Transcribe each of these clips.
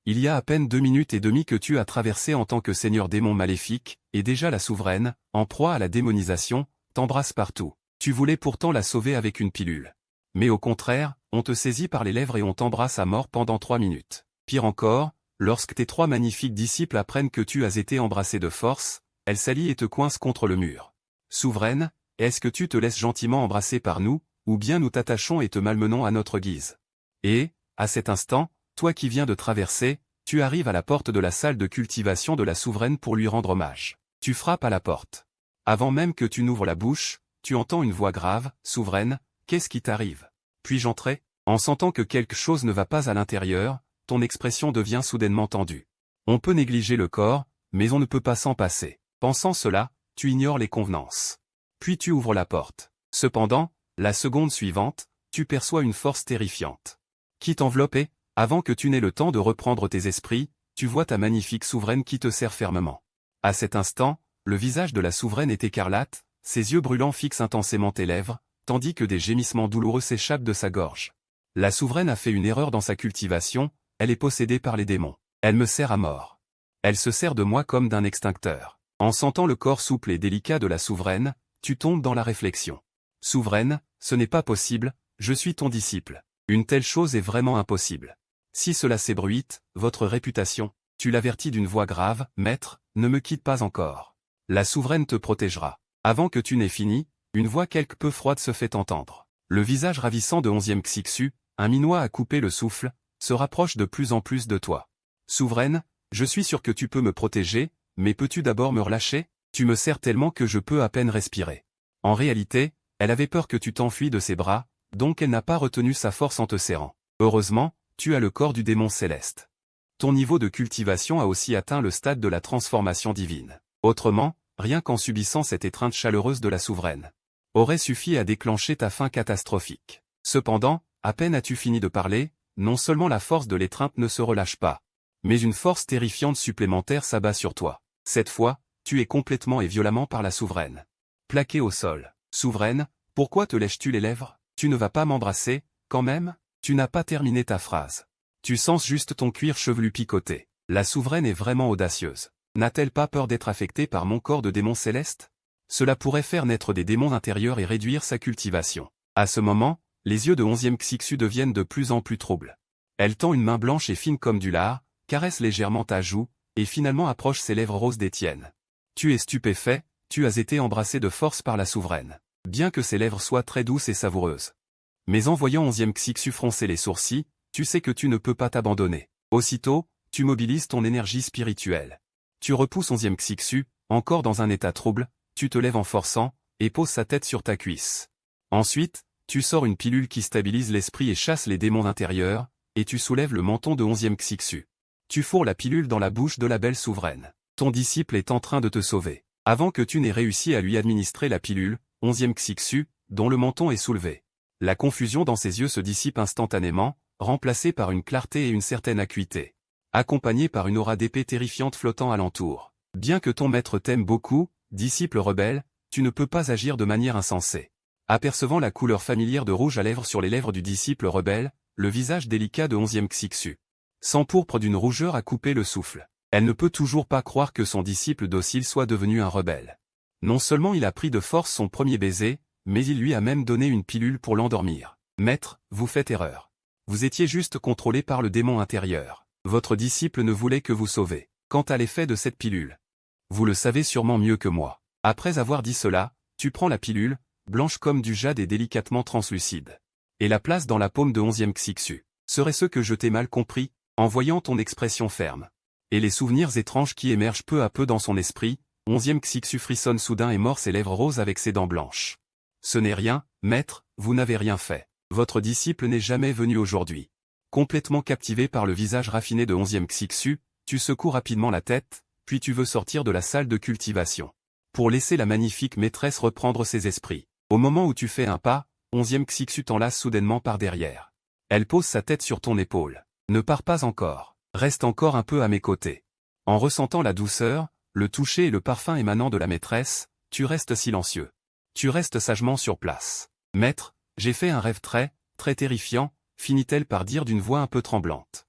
il y a à peine 2 minutes et demie que tu as traversé en tant que seigneur démon maléfique, et déjà la souveraine, en proie à la démonisation, t'embrasse partout. Tu voulais pourtant la sauver avec une pilule. Mais au contraire, on te saisit par les lèvres et on t'embrasse à mort pendant 3 minutes. Pire encore, lorsque tes 3 magnifiques disciples apprennent que tu as été embrassé de force, elles s'allient et te coincent contre le mur. Souveraine, est-ce que tu te laisses gentiment embrasser par nous, ou bien nous t'attachons et te malmenons à notre guise? Et, à cet instant, toi qui viens de traverser, tu arrives à la porte de la salle de cultivation de la souveraine pour lui rendre hommage. Tu frappes à la porte. Avant même que tu n'ouvres la bouche, tu entends une voix grave, « Souveraine, qu'est-ce qui t'arrive? Puis-je entrer ?» En sentant que quelque chose ne va pas à l'intérieur, ton expression devient soudainement tendue. On peut négliger le corps, mais on ne peut pas s'en passer. Pensant cela, tu ignores les convenances. Puis tu ouvres la porte. Cependant, la seconde suivante, tu perçois une force terrifiante qui t'enveloppe et, avant que tu n'aies le temps de reprendre tes esprits, tu vois ta magnifique souveraine qui te serre fermement. À cet instant, le visage de la souveraine est écarlate, ses yeux brûlants fixent intensément tes lèvres, tandis que des gémissements douloureux s'échappent de sa gorge. La souveraine a fait une erreur dans sa cultivation, elle est possédée par les démons. Elle me serre à mort. Elle se sert de moi comme d'un extincteur. En sentant le corps souple et délicat de la souveraine, tu tombes dans la réflexion. Souveraine, ce n'est pas possible, je suis ton disciple. Une telle chose est vraiment impossible. Si cela s'ébruite, votre réputation, tu l'avertis d'une voix grave, maître, ne me quitte pas encore. La souveraine te protégera. Avant que tu n'aies fini, une voix quelque peu froide se fait entendre. Le visage ravissant de 11e Xixu, un minois à couper le souffle, se rapproche de plus en plus de toi. Souveraine, je suis sûr que tu peux me protéger, mais peux-tu d'abord me relâcher? Tu me serres tellement que je peux à peine respirer. En réalité, elle avait peur que tu t'enfuis de ses bras, donc elle n'a pas retenu sa force en te serrant. Heureusement, tu as le corps du démon céleste. Ton niveau de cultivation a aussi atteint le stade de la transformation divine. Autrement, rien qu'en subissant cette étreinte chaleureuse de la souveraine, aurait suffi à déclencher ta fin catastrophique. Cependant, à peine as-tu fini de parler, non seulement la force de l'étreinte ne se relâche pas, mais une force terrifiante supplémentaire s'abat sur toi. Cette fois, tu es complètement et violemment par la souveraine. Plaqué au sol. Souveraine, pourquoi te lèches-tu les lèvres? Tu ne vas pas m'embrasser, quand même? Tu n'as pas terminé ta phrase. Tu sens juste ton cuir chevelu picoter. La souveraine est vraiment audacieuse. N'a-t-elle pas peur d'être affectée par mon corps de démon céleste? Cela pourrait faire naître des démons intérieurs et réduire sa cultivation. À ce moment, les yeux de 11e Xixu deviennent de plus en plus troubles. Elle tend une main blanche et fine comme du lard, caresse légèrement ta joue, et finalement approche ses lèvres roses des tiennes. Tu es stupéfait, tu as été embrassé de force par la souveraine. Bien que ses lèvres soient très douces et savoureuses. Mais en voyant 11e Xixu froncer les sourcils, tu sais que tu ne peux pas t'abandonner. Aussitôt, tu mobilises ton énergie spirituelle. Tu repousses 11e Xixu, encore dans un état trouble, tu te lèves en forçant, et poses sa tête sur ta cuisse. Ensuite, tu sors une pilule qui stabilise l'esprit et chasse les démons intérieurs, et tu soulèves le menton de 11e Xixu. Tu fourres la pilule dans la bouche de la belle souveraine. Ton disciple est en train de te sauver. Avant que tu n'aies réussi à lui administrer la pilule, 11e Xixu, dont le menton est soulevé. La confusion dans ses yeux se dissipe instantanément, remplacée par une clarté et une certaine acuité. Accompagnée par une aura d'épée terrifiante flottant alentour. Bien que ton maître t'aime beaucoup, disciple rebelle, tu ne peux pas agir de manière insensée. Apercevant la couleur familière de rouge à lèvres sur les lèvres du disciple rebelle, le visage délicat de 11e Xixu s'empourpre d'une rougeur à couper le souffle. Elle ne peut toujours pas croire que son disciple docile soit devenu un rebelle. Non seulement il a pris de force son premier baiser, mais il lui a même donné une pilule pour l'endormir. Maître, vous faites erreur. Vous étiez juste contrôlé par le démon intérieur. Votre disciple ne voulait que vous sauver. Quant à l'effet de cette pilule, vous le savez sûrement mieux que moi. Après avoir dit cela, tu prends la pilule, blanche comme du jade et délicatement translucide, et la places dans la paume de 11e Xixu. Serait-ce que je t'ai mal compris, en voyant ton expression ferme, et les souvenirs étranges qui émergent peu à peu dans son esprit, 11e Xixu frissonne soudain et mord ses lèvres roses avec ses dents blanches. Ce n'est rien, maître, vous n'avez rien fait. Votre disciple n'est jamais venu aujourd'hui. Complètement captivé par le visage raffiné de 11e Xixu, tu secoues rapidement la tête, puis tu veux sortir de la salle de cultivation. Pour laisser la magnifique maîtresse reprendre ses esprits. Au moment où tu fais un pas, 11e Xixu t'enlace soudainement par derrière. Elle pose sa tête sur ton épaule. Ne pars pas encore. Reste encore un peu à mes côtés. En ressentant la douceur, le toucher et le parfum émanant de la maîtresse, tu restes silencieux. Tu restes sagement sur place. Maître, j'ai fait un rêve très terrifiant, finit-elle par dire d'une voix un peu tremblante.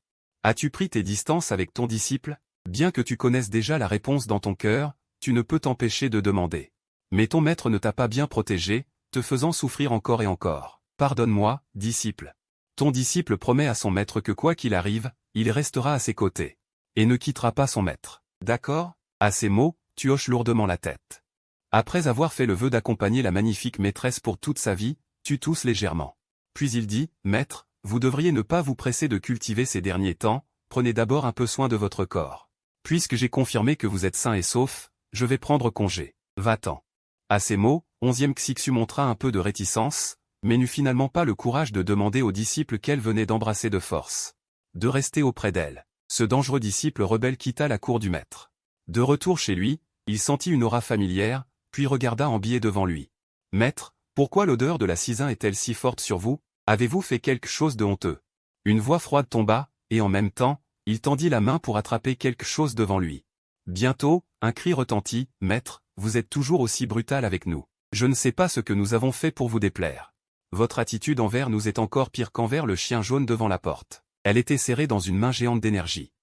As-tu pris tes distances avec ton disciple? Bien que tu connaisses déjà la réponse dans ton cœur, tu ne peux t'empêcher de demander. Mais ton maître ne t'a pas bien protégé, te faisant souffrir encore et encore. Pardonne-moi, disciple. Ton disciple promet à son maître que quoi qu'il arrive, il restera à ses côtés. Et ne quittera pas son maître. D'accord? À ces mots, tu hoches lourdement la tête. Après avoir fait le vœu d'accompagner la magnifique maîtresse pour toute sa vie, tu tousses légèrement. Puis il dit, Maître, vous devriez ne pas vous presser de cultiver ces derniers temps, prenez d'abord un peu soin de votre corps. Puisque j'ai confirmé que vous êtes sain et sauf, je vais prendre congé. Va-t'en. À ces mots, 11e Xixu montra un peu de réticence, mais n'eut finalement pas le courage de demander aux disciples qu'elle venait d'embrasser de force. De rester auprès d'elle. Ce dangereux disciple rebelle quitta la cour du maître. De retour chez lui, il sentit une aura familière, puis regarda en biais devant lui. Maître, pourquoi l'odeur de la cisaille est-elle si forte sur vous? Avez-vous fait quelque chose de honteux? Une voix froide tomba, et en même temps, il tendit la main pour attraper quelque chose devant lui. Bientôt, un cri retentit, Maître, vous êtes toujours aussi brutal avec nous. Je ne sais pas ce que nous avons fait pour vous déplaire. Votre attitude envers nous est encore pire qu'envers le chien jaune devant la porte. Elle était serrée dans une main géante d'énergie.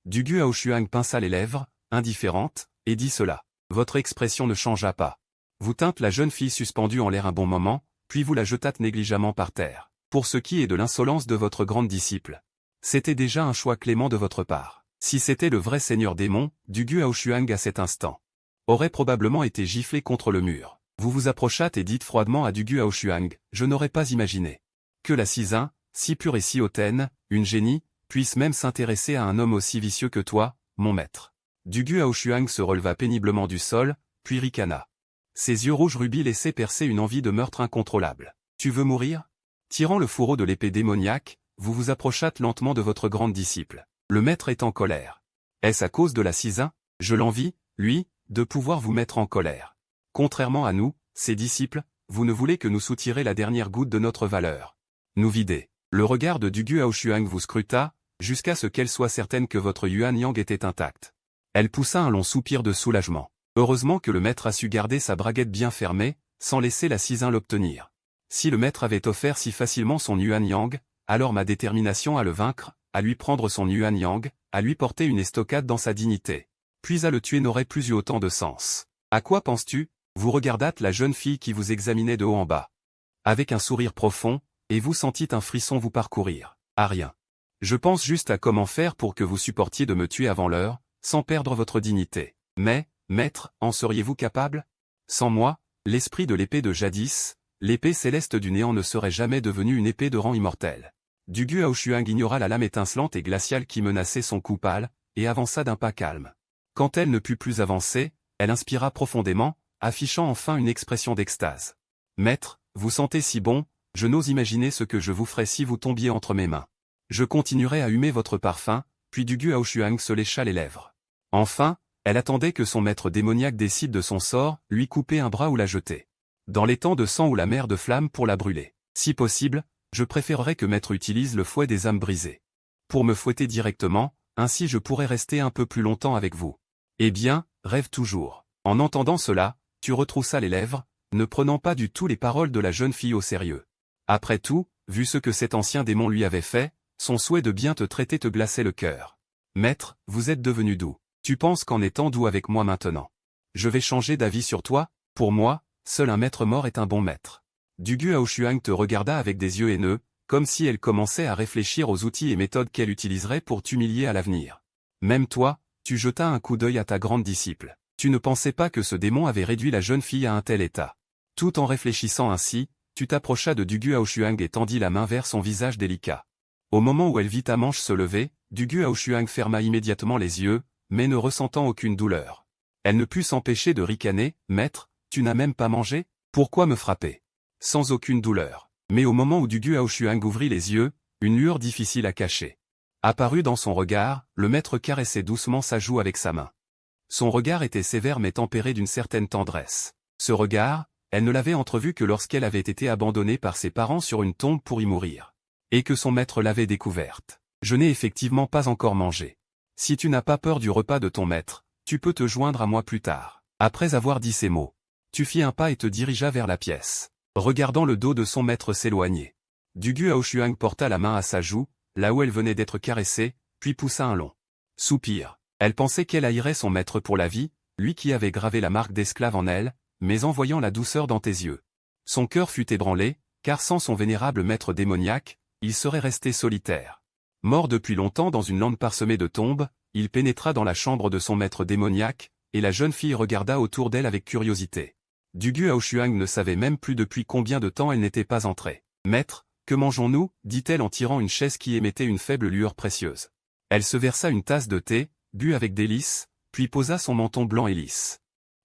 Dugu Aoshuang pinça les lèvres, indifférente, et dit cela. Votre expression ne changea pas. Vous tîntes la jeune fille suspendue en l'air un bon moment, puis vous la jetâtes négligemment par terre. Pour ce qui est de l'insolence de votre grande disciple. C'était déjà un choix clément de votre part. Si c'était le vrai seigneur démon, Dugu Aoshuang à cet instant aurait probablement été giflé contre le mur. Vous vous approchâtes et dites froidement à Dugu Aoshuang, je n'aurais pas imaginé que la cisaille, si pure et si hautaine, une génie, puisse même s'intéresser à un homme aussi vicieux que toi, mon maître. Dugu Aoshuang se releva péniblement du sol, puis ricana. Ses yeux rouges rubis laissaient percer une envie de meurtre incontrôlable. Tu veux mourir? Tirant le fourreau de l'épée démoniaque, vous vous approchâtes lentement de votre grande disciple. Le maître est en colère. Est-ce à cause de la cisaille? Je l'envie, lui, de pouvoir vous mettre en colère. Contrairement à nous, ses disciples, vous ne voulez que nous soutirer la dernière goutte de notre valeur. Nous vider. Le regard de Dugu Aoshuang vous scruta, jusqu'à ce qu'elle soit certaine que votre Yuan Yang était intacte. Elle poussa un long soupir de soulagement. Heureusement que le maître a su garder sa braguette bien fermée, sans laisser la cisaille l'obtenir. Si le maître avait offert si facilement son Yuan Yang, alors ma détermination à le vaincre, à lui prendre son Yuan Yang, à lui porter une estocade dans sa dignité, puis à le tuer n'aurait plus eu autant de sens. À quoi penses-tu? Vous regardâtes la jeune fille qui vous examinait de haut en bas. Avec un sourire profond, et vous sentîtes un frisson vous parcourir. À rien. Je pense juste à comment faire pour que vous supportiez de me tuer avant l'heure, sans perdre votre dignité. Mais, maître, en seriez-vous capable? Sans moi, l'esprit de l'épée de jadis, l'épée céleste du néant ne serait jamais devenue une épée de rang immortel. Dugu Aoshuang ignora la lame étincelante et glaciale qui menaçait son cou pâle, et avança d'un pas calme. Quand elle ne put plus avancer, elle inspira profondément, affichant enfin une expression d'extase. Maître, vous sentez si bon, je n'ose imaginer ce que je vous ferais si vous tombiez entre mes mains. Je continuerai à humer votre parfum, puis Dugu Aoshuang se lécha les lèvres. Enfin, elle attendait que son maître démoniaque décide de son sort, lui couper un bras ou la jeter dans les temps de sang ou la mer de flamme pour la brûler. Si possible, je préférerais que maître utilise le fouet des âmes brisées. Pour me fouetter directement, ainsi je pourrais rester un peu plus longtemps avec vous. Eh bien, rêve toujours. En entendant cela, tu retroussas les lèvres, ne prenant pas du tout les paroles de la jeune fille au sérieux. Après tout, vu ce que cet ancien démon lui avait fait, son souhait de bien te traiter te glaçait le cœur. Maître, vous êtes devenu doux. Tu penses qu'en étant doux avec moi maintenant, je vais changer d'avis sur toi? Pour moi, seul un maître mort est un bon maître. Dugu Aoshuang te regarda avec des yeux haineux, comme si elle commençait à réfléchir aux outils et méthodes qu'elle utiliserait pour t'humilier à l'avenir. Même toi, tu jetas un coup d'œil à ta grande disciple. Tu ne pensais pas que ce démon avait réduit la jeune fille à un tel état. Tout en réfléchissant ainsi, tu t'approchas de Dugu Aoshuang et tendis la main vers son visage délicat. Au moment où elle vit ta manche se lever, Dugu Aoshuang ferma immédiatement les yeux, mais ne ressentant aucune douleur. Elle ne put s'empêcher de ricaner, « Maître, tu n'as même pas mangé? Pourquoi me frapper ?» Sans aucune douleur. Mais au moment où Dugu Aoshuang ouvrit les yeux, une lueur difficile à cacher apparut dans son regard, le maître caressait doucement sa joue avec sa main. Son regard était sévère mais tempéré d'une certaine tendresse. Ce regard, elle ne l'avait entrevu que lorsqu'elle avait été abandonnée par ses parents sur une tombe pour y mourir. Et que son maître l'avait découverte. Je n'ai effectivement pas encore mangé. Si tu n'as pas peur du repas de ton maître, tu peux te joindre à moi plus tard. Après avoir dit ces mots, tu fis un pas et te dirigea vers la pièce, regardant le dos de son maître s'éloigner. Dugu Aoshuang porta la main à sa joue, là où elle venait d'être caressée, puis poussa un long soupir. Elle pensait qu'elle haïrait son maître pour la vie, lui qui avait gravé la marque d'esclave en elle, mais en voyant la douceur dans tes yeux. Son cœur fut ébranlé, car sans son vénérable maître démoniaque, il serait resté solitaire. Mort depuis longtemps dans une lande parsemée de tombes, il pénétra dans la chambre de son maître démoniaque, et la jeune fille regarda autour d'elle avec curiosité. Dugu Aoshuang ne savait même plus depuis combien de temps elle n'était pas entrée. « Maître, que mangeons-nous » dit-elle en tirant une chaise qui émettait une faible lueur précieuse. Elle se versa une tasse de thé, but avec délice, puis posa son menton blanc et lisse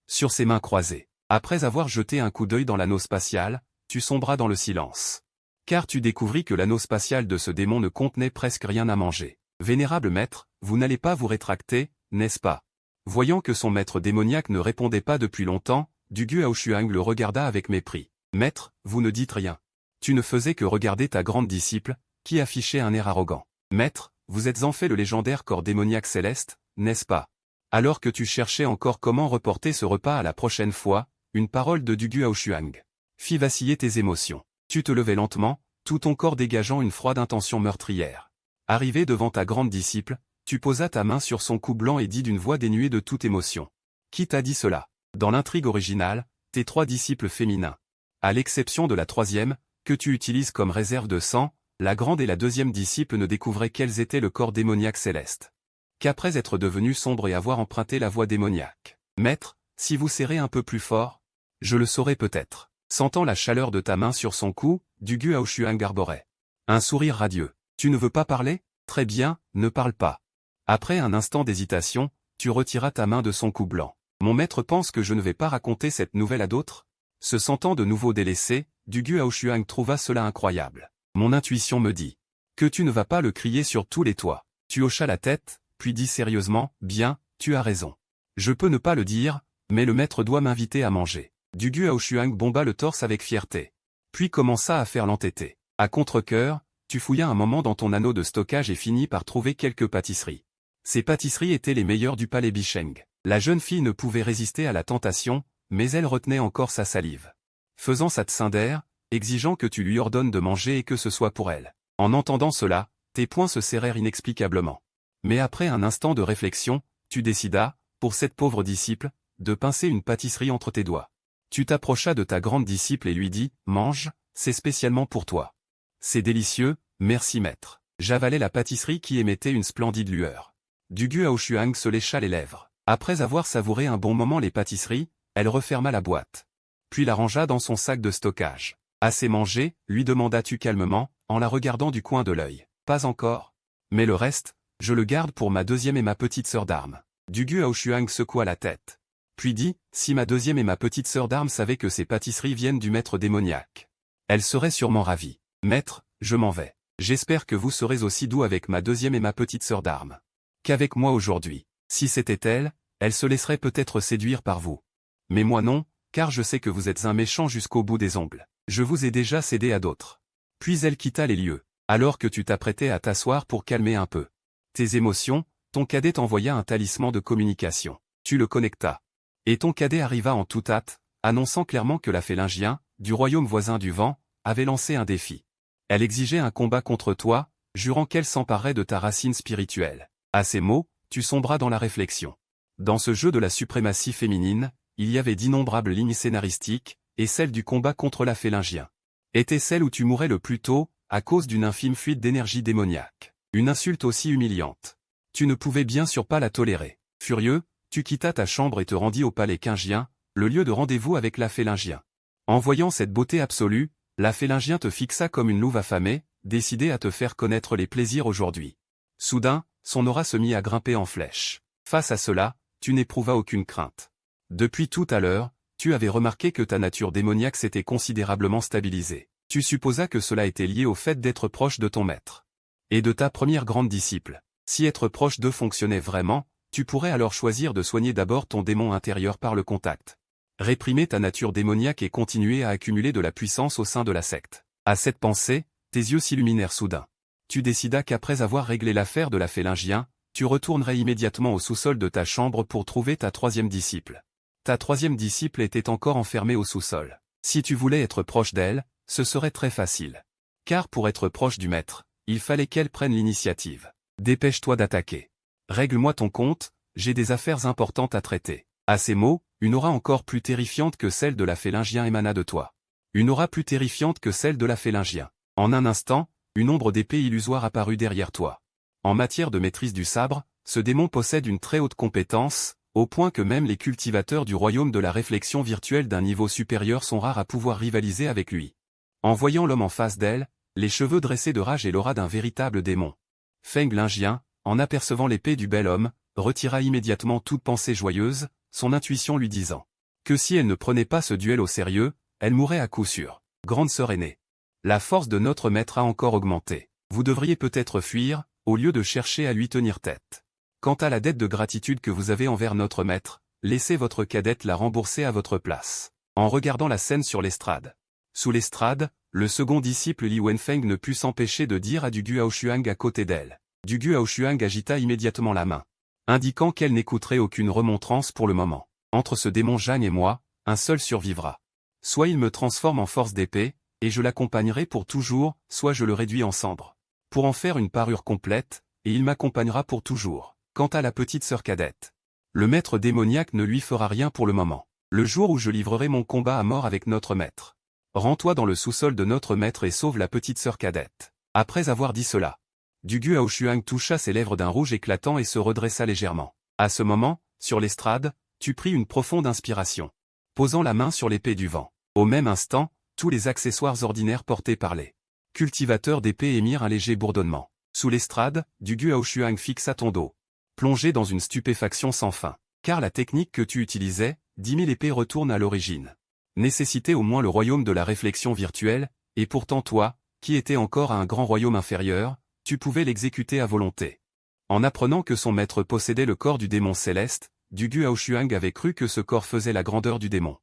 sur ses mains croisées. Après avoir jeté un coup d'œil dans l'anneau spatial, tu sombras dans le silence. Car tu découvris que l'anneau spatial de ce démon ne contenait presque rien à manger. Vénérable maître, vous n'allez pas vous rétracter, n'est-ce pas? Voyant que son maître démoniaque ne répondait pas depuis longtemps, Dugu Aoshuang le regarda avec mépris. Maître, vous ne dites rien. Tu ne faisais que regarder ta grande disciple, qui affichait un air arrogant. Maître, vous êtes en fait le légendaire corps démoniaque céleste, n'est-ce pas? Alors que tu cherchais encore comment reporter ce repas à la prochaine fois, une parole de Dugu Aoshuang fit vaciller tes émotions. Tu te levais lentement, tout ton corps dégageant une froide intention meurtrière. Arrivé devant ta grande disciple, tu posas ta main sur son cou blanc et dis d'une voix dénuée de toute émotion. Qui t'a dit cela? Dans l'intrigue originale, tes 3 disciples féminins. À l'exception de la 3e, que tu utilises comme réserve de sang, la grande et la 2e disciple ne découvraient quels étaient le corps démoniaque céleste. Qu'après être devenu sombre et avoir emprunté la voix démoniaque. Maître, si vous serrez un peu plus fort, je le saurai peut-être. Sentant la chaleur de ta main sur son cou, Dugu Aoshuang arborait un sourire radieux. Tu ne veux pas parler? Très bien, ne parle pas. Après un instant d'hésitation, tu retiras ta main de son cou blanc. Mon maître pense que je ne vais pas raconter cette nouvelle à d'autres? Se sentant de nouveau délaissé, Dugu Aoshuang trouva cela incroyable. Mon intuition me dit que tu ne vas pas le crier sur tous les toits. Tu hochas la tête, puis dis sérieusement, bien, tu as raison. Je peux ne pas le dire, mais le maître doit m'inviter à manger. Dugu Aoshuang bomba le torse avec fierté. Puis commença à faire l'entêté. À contre-cœur, tu fouillas un moment dans ton anneau de stockage et finis par trouver quelques pâtisseries. Ces pâtisseries étaient les meilleures du palais Bicheng. La jeune fille ne pouvait résister à la tentation, mais elle retenait encore sa salive. Faisant sa tsindère, exigeant que tu lui ordonnes de manger et que ce soit pour elle. En entendant cela, tes poings se serrèrent inexplicablement. Mais après un instant de réflexion, tu décidas, pour cette pauvre disciple, de pincer une pâtisserie entre tes doigts. Tu t'approchas de ta grande disciple et lui dis, « Mange, c'est spécialement pour toi. » C'est délicieux, merci maître. J'avalai la pâtisserie qui émettait une splendide lueur. Dugu Aoshuang se lécha les lèvres. Après avoir savouré un bon moment les pâtisseries, elle referma la boîte. Puis la rangea dans son sac de stockage. Assez mangé, lui demandas-tu calmement, en la regardant du coin de l'œil. Pas encore. Mais le reste, je le garde pour ma 2e et ma petite sœur d'armes. Dugu Aoshuang secoua la tête. Puis dit, si ma 2e et ma petite sœur d'armes savaient que ces pâtisseries viennent du maître démoniaque, elles seraient sûrement ravies. Maître, je m'en vais. J'espère que vous serez aussi doux avec ma 2e et ma petite sœur d'armes qu'avec moi aujourd'hui. Si c'était elle, elle se laisserait peut-être séduire par vous. Mais moi non, car je sais que vous êtes un méchant jusqu'au bout des ongles. Je vous ai déjà cédé à d'autres. Puis elle quitta les lieux, alors que tu t'apprêtais à t'asseoir pour calmer un peu tes émotions, ton cadet t'envoya un talisman de communication. Tu le connectas. Et ton cadet arriva en toute hâte, annonçant clairement que la Félingien, du royaume voisin du vent, avait lancé un défi. Elle exigeait un combat contre toi, jurant qu'elle s'emparerait de ta racine spirituelle. À ces mots, tu sombras dans la réflexion. Dans ce jeu de la suprématie féminine, il y avait d'innombrables lignes scénaristiques, et celle du combat contre la Félingien était celle où tu mourrais le plus tôt, à cause d'une infime fuite d'énergie démoniaque. Une insulte aussi humiliante. Tu ne pouvais bien sûr pas la tolérer. Furieux, tu quittas ta chambre et te rendis au palais Qingien, le lieu de rendez-vous avec la Félingien. En voyant cette beauté absolue, la Félingien te fixa comme une louve affamée, décidée à te faire connaître les plaisirs aujourd'hui. Soudain, son aura se mit à grimper en flèche. Face à cela, tu n'éprouvas aucune crainte. Depuis tout à l'heure, tu avais remarqué que ta nature démoniaque s'était considérablement stabilisée. Tu supposas que cela était lié au fait d'être proche de ton maître et de ta première grande disciple. Si être proche d'eux fonctionnait vraiment, tu pourrais alors choisir de soigner d'abord ton démon intérieur par le contact. Réprimer ta nature démoniaque et continuer à accumuler de la puissance au sein de la secte. À cette pensée, tes yeux s'illuminèrent soudain. Tu décidas qu'après avoir réglé l'affaire de la Félingien, tu retournerais immédiatement au sous-sol de ta chambre pour trouver ta 3e disciple. Ta 3e disciple était encore enfermée au sous-sol. Si tu voulais être proche d'elle, ce serait très facile. Car pour être proche du maître, il fallait qu'elle prenne l'initiative. Dépêche-toi d'attaquer. Règle-moi ton compte, j'ai des affaires importantes à traiter. À ces mots, une aura encore plus terrifiante que celle de la Félingien émana de toi. Une aura plus terrifiante que celle de la Félingien. En un instant, une ombre d'épée illusoire apparut derrière toi. En matière de maîtrise du sabre, ce démon possède une très haute compétence, au point que même les cultivateurs du royaume de la réflexion virtuelle d'un niveau supérieur sont rares à pouvoir rivaliser avec lui. En voyant l'homme en face d'elle, les cheveux dressés de rage et l'aura d'un véritable démon. Feng Lingien, en apercevant l'épée du bel homme, retira immédiatement toute pensée joyeuse, son intuition lui disant que si elle ne prenait pas ce duel au sérieux, elle mourrait à coup sûr. Grande sœur aînée. La force de notre maître a encore augmenté. Vous devriez peut-être fuir, au lieu de chercher à lui tenir tête. Quant à la dette de gratitude que vous avez envers notre maître, laissez votre cadette la rembourser à votre place. En regardant la scène sur l'estrade. Sous l'estrade, le second disciple Li Wenfeng ne put s'empêcher de dire à Du Guaoshuang à côté d'elle. Du Guaoshuang agita immédiatement la main, indiquant qu'elle n'écouterait aucune remontrance pour le moment. Entre ce démon Zhang et moi, un seul survivra. Soit il me transforme en force d'épée, et je l'accompagnerai pour toujours, soit je le réduis en cendres. Pour en faire une parure complète, et il m'accompagnera pour toujours. Quant à la petite sœur cadette, le maître démoniaque ne lui fera rien pour le moment. Le jour où je livrerai mon combat à mort avec notre maître. Rends-toi dans le sous-sol de notre maître et sauve la petite sœur cadette. Après avoir dit cela, Du Guaoshuang toucha ses lèvres d'un rouge éclatant et se redressa légèrement. À ce moment, sur l'estrade, tu pris une profonde inspiration, posant la main sur l'épée du vent. Au même instant, tous les accessoires ordinaires portés par les cultivateurs d'épée émirent un léger bourdonnement. Sous l'estrade, Du Guaoshuang fixa ton dos, plongé dans une stupéfaction sans fin. Car la technique que tu utilisais, 10 000 épées retourne à l'origine. Nécessitait au moins le royaume de la réflexion virtuelle, et pourtant toi, qui étais encore à un grand royaume inférieur, tu pouvais l'exécuter à volonté. En apprenant que son maître possédait le corps du démon céleste, Du Guaoshuang avait cru que ce corps faisait la grandeur du démon.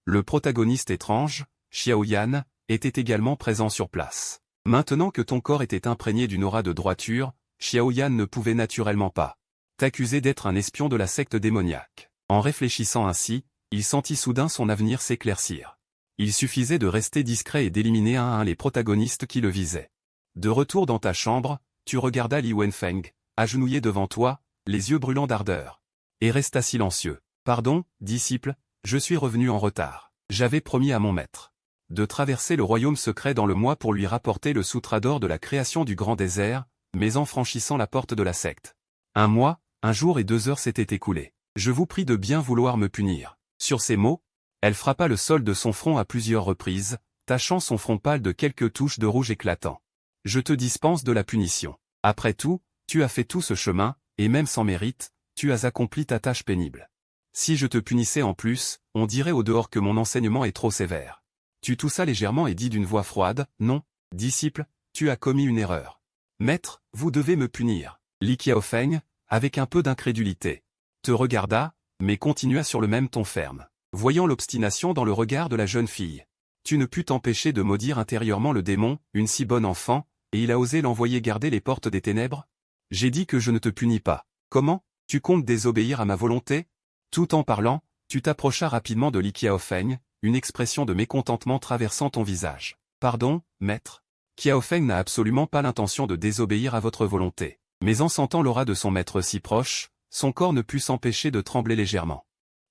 Le protagoniste étrange, Xiaoyan, était également présent sur place. Maintenant que ton corps était imprégné d'une aura de droiture, Xiaoyan ne pouvait naturellement pas t'accuser d'être un espion de la secte démoniaque. En réfléchissant ainsi, il sentit soudain son avenir s'éclaircir. Il suffisait de rester discret et d'éliminer un à un les protagonistes qui le visaient. De retour dans ta chambre, tu regardas Li Wenfeng, agenouillé devant toi, les yeux brûlants d'ardeur. Et resta silencieux. Pardon, disciple, je suis revenu en retard. J'avais promis à mon maître de traverser le royaume secret dans le mois pour lui rapporter le Sutra d'or de la création du grand désert, mais en franchissant la porte de la secte. Un mois, un jour et 2 heures s'étaient écoulés. Je vous prie de bien vouloir me punir. Sur ces mots, elle frappa le sol de son front à plusieurs reprises, tachant son front pâle de quelques touches de rouge éclatant. Je te dispense de la punition. Après tout, tu as fait tout ce chemin, et même sans mérite, tu as accompli ta tâche pénible. Si je te punissais en plus, on dirait au dehors que mon enseignement est trop sévère. Tu toussa légèrement et dit d'une voix froide, non, disciple, tu as commis une erreur. Maître, vous devez me punir. Li Qiaofeng, avec un peu d'incrédulité, te regarda, mais continua sur le même ton ferme. Voyant l'obstination dans le regard de la jeune fille, tu ne pus t'empêcher de maudire intérieurement le démon, une si bonne enfant, et il a osé l'envoyer garder les portes des ténèbres? J'ai dit que je ne te punis pas. Comment? Tu comptes désobéir à ma volonté? Tout en parlant, tu t'approchas rapidement de Li Qiaofeng, une expression de mécontentement traversant ton visage. Pardon, maître. Qiaofeng n'a absolument pas l'intention de désobéir à votre volonté. Mais en sentant l'aura de son maître si proche, son corps ne put s'empêcher de trembler légèrement.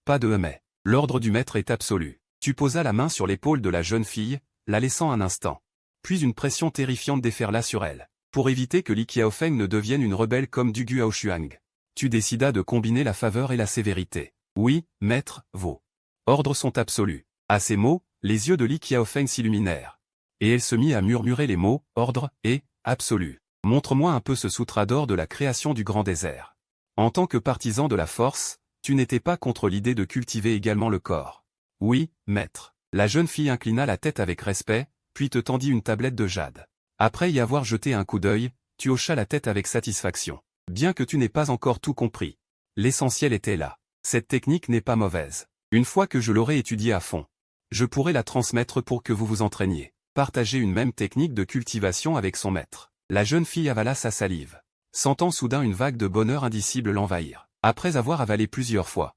Pas de mais. L'ordre du maître est absolu. Tu posas la main sur l'épaule de la jeune fille, la laissant un instant. Puis une pression terrifiante déferla sur elle. Pour éviter que Li Qiaofeng ne devienne une rebelle comme Du Guaoshuang, tu décidas de combiner la faveur et la sévérité. Oui, maître, vos ordres sont absolus. À ces mots, les yeux de Li Qiaofeng s'illuminèrent. Et elle se mit à murmurer les mots « ordre » et « absolu ». Montre-moi un peu ce sutra d'or de la création du grand désert. En tant que partisan de la force, tu n'étais pas contre l'idée de cultiver également le corps. Oui, maître. La jeune fille inclina la tête avec respect, puis te tendit une tablette de jade. Après y avoir jeté un coup d'œil, tu hochas la tête avec satisfaction. Bien que tu n'aies pas encore tout compris. L'essentiel était là. Cette technique n'est pas mauvaise. Une fois que je l'aurai étudiée à fond, je pourrai la transmettre pour que vous vous entraîniez. Partager une même technique de cultivation avec son maître. La jeune fille avala sa salive, sentant soudain une vague de bonheur indicible l'envahir. Après avoir avalé plusieurs fois,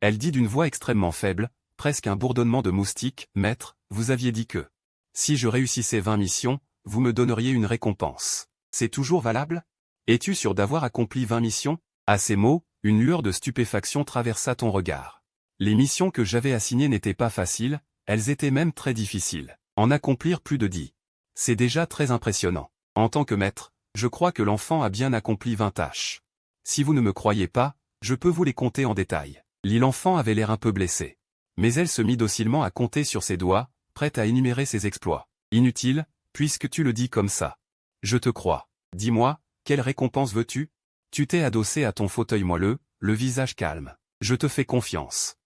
elle dit d'une voix extrêmement faible, presque un bourdonnement de moustiques. Maître, vous aviez dit que si je réussissais 20 missions, vous me donneriez une récompense. C'est toujours valable? Es-tu sûr d'avoir accompli 20 missions? À ces mots, une lueur de stupéfaction traversa ton regard. Les missions que j'avais assignées n'étaient pas faciles, elles étaient même très difficiles. En accomplir plus de 10. C'est déjà très impressionnant. En tant que maître, je crois que l'enfant a bien accompli 20 tâches. Si vous ne me croyez pas, je peux vous les compter en détail. L'enfant avait l'air un peu blessé. Mais elle se mit docilement à compter sur ses doigts, prête à énumérer ses exploits. Inutile, puisque tu le dis comme ça. Je te crois. Dis-moi, quelle récompense veux-tu? Tu t'es adossé à ton fauteuil moelleux, le visage calme. Je te fais confiance.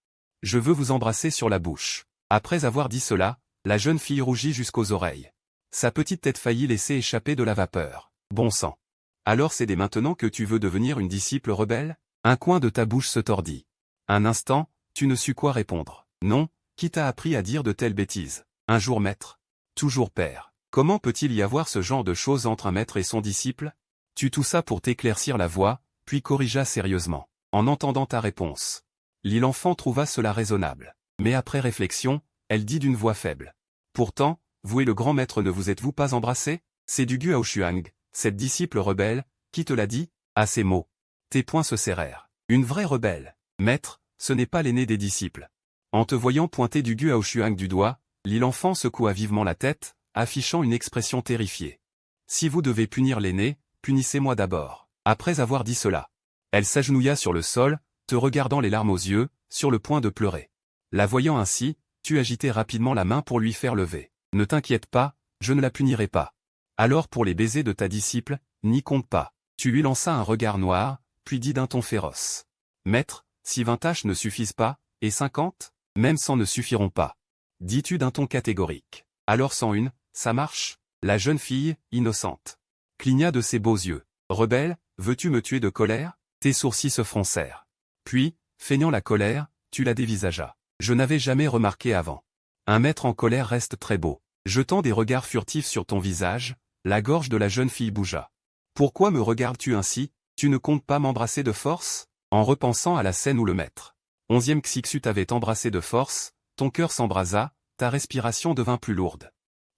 Je veux vous embrasser sur la bouche. Après avoir dit cela, la jeune fille rougit jusqu'aux oreilles. Sa petite tête faillit laisser échapper de la vapeur. Bon sang. Alors c'est dès maintenant que tu veux devenir une disciple rebelle? Un coin de ta bouche se tordit. Un instant, tu ne sus quoi répondre. Non, qui t'a appris à dire de telles bêtises? Un jour maître, toujours père. Comment peut-il y avoir ce genre de choses entre un maître et son disciple? Tu toussa pour t'éclaircir la voix, puis corrigea sérieusement. En entendant ta réponse, l'enfant trouva cela raisonnable. Mais après réflexion, elle dit d'une voix faible. Pourtant, vous et le grand maître ne vous êtes-vous pas embrassés? C'est du Guo Shuang, cette disciple rebelle, qui te l'a dit? À ces mots, tes poings se serrèrent. Une vraie rebelle. Maître, ce n'est pas l'aîné des disciples. En te voyant pointer du Guo Shuang du doigt, l'enfant secoua vivement la tête, affichant une expression terrifiée. Si vous devez punir l'aîné, punissez-moi d'abord. Après avoir dit cela, elle s'agenouilla sur le sol, te regardant les larmes aux yeux, sur le point de pleurer. La voyant ainsi, tu agitais rapidement la main pour lui faire lever. Ne t'inquiète pas, je ne la punirai pas. Alors pour les baisers de ta disciple, n'y compte pas. Tu lui lança un regard noir, puis dit d'un ton féroce. Maître, si 20 tâches ne suffisent pas, et 50? Même 100 ne suffiront pas. Dis-tu d'un ton catégorique. Alors 101, ça marche? La jeune fille, innocente, cligna de ses beaux yeux. Rebelle, veux-tu me tuer de colère? Tes sourcils se froncèrent. Puis, feignant la colère, tu la dévisageas. Je n'avais jamais remarqué avant. Un maître en colère reste très beau. Jetant des regards furtifs sur ton visage, la gorge de la jeune fille bougea. Pourquoi me regardes-tu ainsi? Tu ne comptes pas m'embrasser de force? En repensant à la scène où le maître 11e Xixu t'avait embrassé de force, ton cœur s'embrasa, ta respiration devint plus lourde.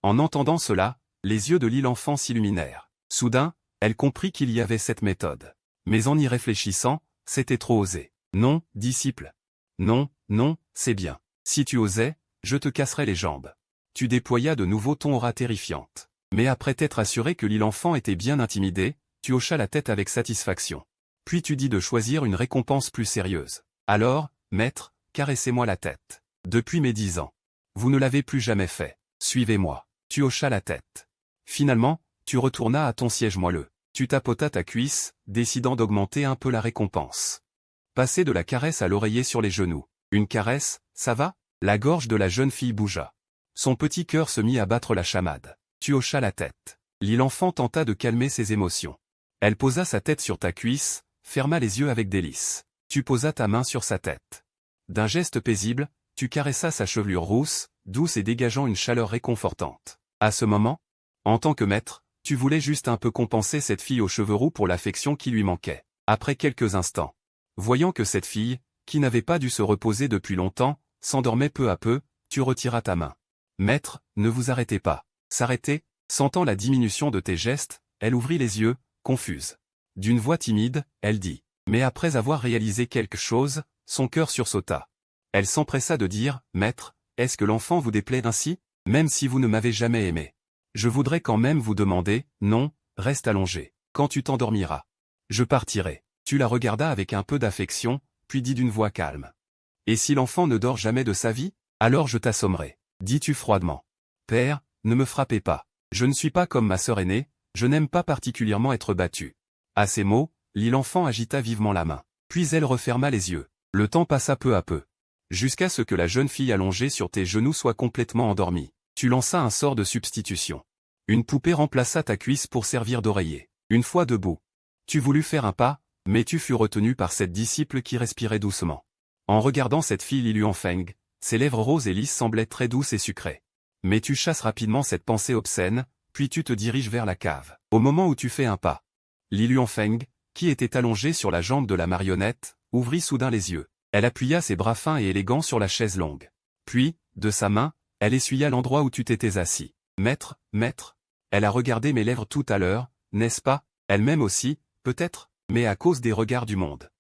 En entendant cela, les yeux de l'enfant s'illuminèrent. Soudain, elle comprit qu'il y avait cette méthode. Mais en y réfléchissant, c'était trop osé. Non, disciple. Non, non, c'est bien. Si tu osais, je te casserais les jambes. Tu déployas de nouveau ton aura terrifiante. Mais après t'être assuré que l'enfant était bien intimidé, tu hochas la tête avec satisfaction. Puis tu dis de choisir une récompense plus sérieuse. Alors, maître, caressez-moi la tête. Depuis mes 10 ans. Vous ne l'avez plus jamais fait. Suivez-moi. Tu hochas la tête. Finalement, tu retournas à ton siège moelleux. Tu tapotas ta cuisse, décidant d'augmenter un peu la récompense. Passer de la caresse à l'oreiller sur les genoux. Une caresse, ça va? La gorge de la jeune fille bougea. Son petit cœur se mit à battre la chamade. Tu hochas la tête. L'enfant tenta de calmer ses émotions. Elle posa sa tête sur ta cuisse, ferma les yeux avec délice. Tu posas ta main sur sa tête. D'un geste paisible, tu caressas sa chevelure rousse, douce et dégageant une chaleur réconfortante. À ce moment, en tant que maître, tu voulais juste un peu compenser cette fille aux cheveux roux pour l'affection qui lui manquait. Après quelques instants, voyant que cette fille, qui n'avait pas dû se reposer depuis longtemps, s'endormait peu à peu, tu retiras ta main. Maître, ne vous arrêtez pas. S'arrêter? Sentant la diminution de tes gestes, elle ouvrit les yeux, confuse. D'une voix timide, elle dit. Mais après avoir réalisé quelque chose, son cœur sursauta. Elle s'empressa de dire, Maître, est-ce que l'enfant vous déplaît ainsi? Même si vous ne m'avez jamais aimé. Je voudrais quand même vous demander, non, reste allongé. Quand tu t'endormiras, je partirai. Tu la regardas avec un peu d'affection, puis dis d'une voix calme. Et si l'enfant ne dort jamais de sa vie? Alors je t'assommerai. Dis-tu froidement. Père, ne me frappez pas. Je ne suis pas comme ma sœur aînée, je n'aime pas particulièrement être battu. À ces mots, l'enfant agita vivement la main. Puis elle referma les yeux. Le temps passa peu à peu. Jusqu'à ce que la jeune fille allongée sur tes genoux soit complètement endormie. Tu lanças un sort de substitution. Une poupée remplaça ta cuisse pour servir d'oreiller. Une fois debout, tu voulus faire un pas, mais tu fus retenu par cette disciple qui respirait doucement. En regardant cette fille Liluan Feng, ses lèvres roses et lisses semblaient très douces et sucrées. Mais tu chasses rapidement cette pensée obscène, puis tu te diriges vers la cave. Au moment où tu fais un pas, Liluan Feng, qui était allongée sur la jambe de la marionnette, ouvrit soudain les yeux. Elle appuya ses bras fins et élégants sur la chaise longue. Puis, de sa main, elle essuya l'endroit où tu t'étais assis. Maître, maître. Elle a regardé mes lèvres tout à l'heure, n'est-ce pas? Elle-même aussi, peut-être, mais à cause des regards du monde.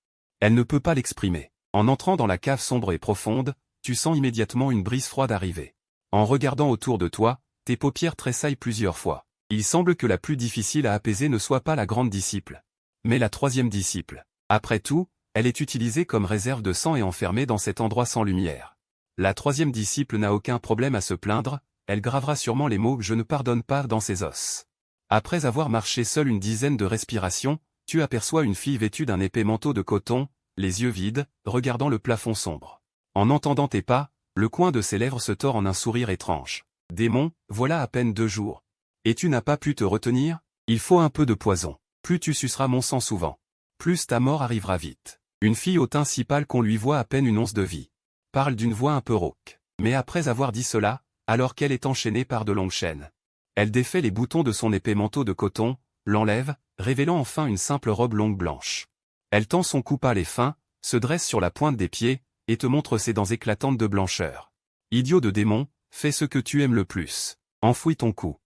Elle ne peut pas l'exprimer. En entrant dans la cave sombre et profonde, tu sens immédiatement une brise froide arriver. En regardant autour de toi, tes paupières tressaillent plusieurs fois. Il semble que la plus difficile à apaiser ne soit pas la grande disciple, mais la troisième disciple. Après tout, elle est utilisée comme réserve de sang et enfermée dans cet endroit sans lumière. La troisième disciple n'a aucun problème à se plaindre, elle gravera sûrement les mots « je ne pardonne pas » dans ses os. Après avoir marché seule une dizaine de respirations, tu aperçois une fille vêtue d'un épais manteau de coton, les yeux vides, regardant le plafond sombre. En entendant tes pas, le coin de ses lèvres se tord en un sourire étrange. Démon, voilà à peine 2 jours. Et tu n'as pas pu te retenir? Il faut un peu de poison. Plus tu suceras mon sang souvent, plus ta mort arrivera vite. Une fille au teint si pâle qu'on lui voit à peine une once de vie. Parle d'une voix un peu rauque. Mais après avoir dit cela, alors qu'elle est enchaînée par de longues chaînes, elle défait les boutons de son épais manteau de coton, l'enlève, révélant enfin une simple robe longue blanche. Elle tend son cou pâle et fin, se dresse sur la pointe des pieds, et te montre ses dents éclatantes de blancheur. Idiot de démon, fais ce que tu aimes le plus. Enfouis ton cou.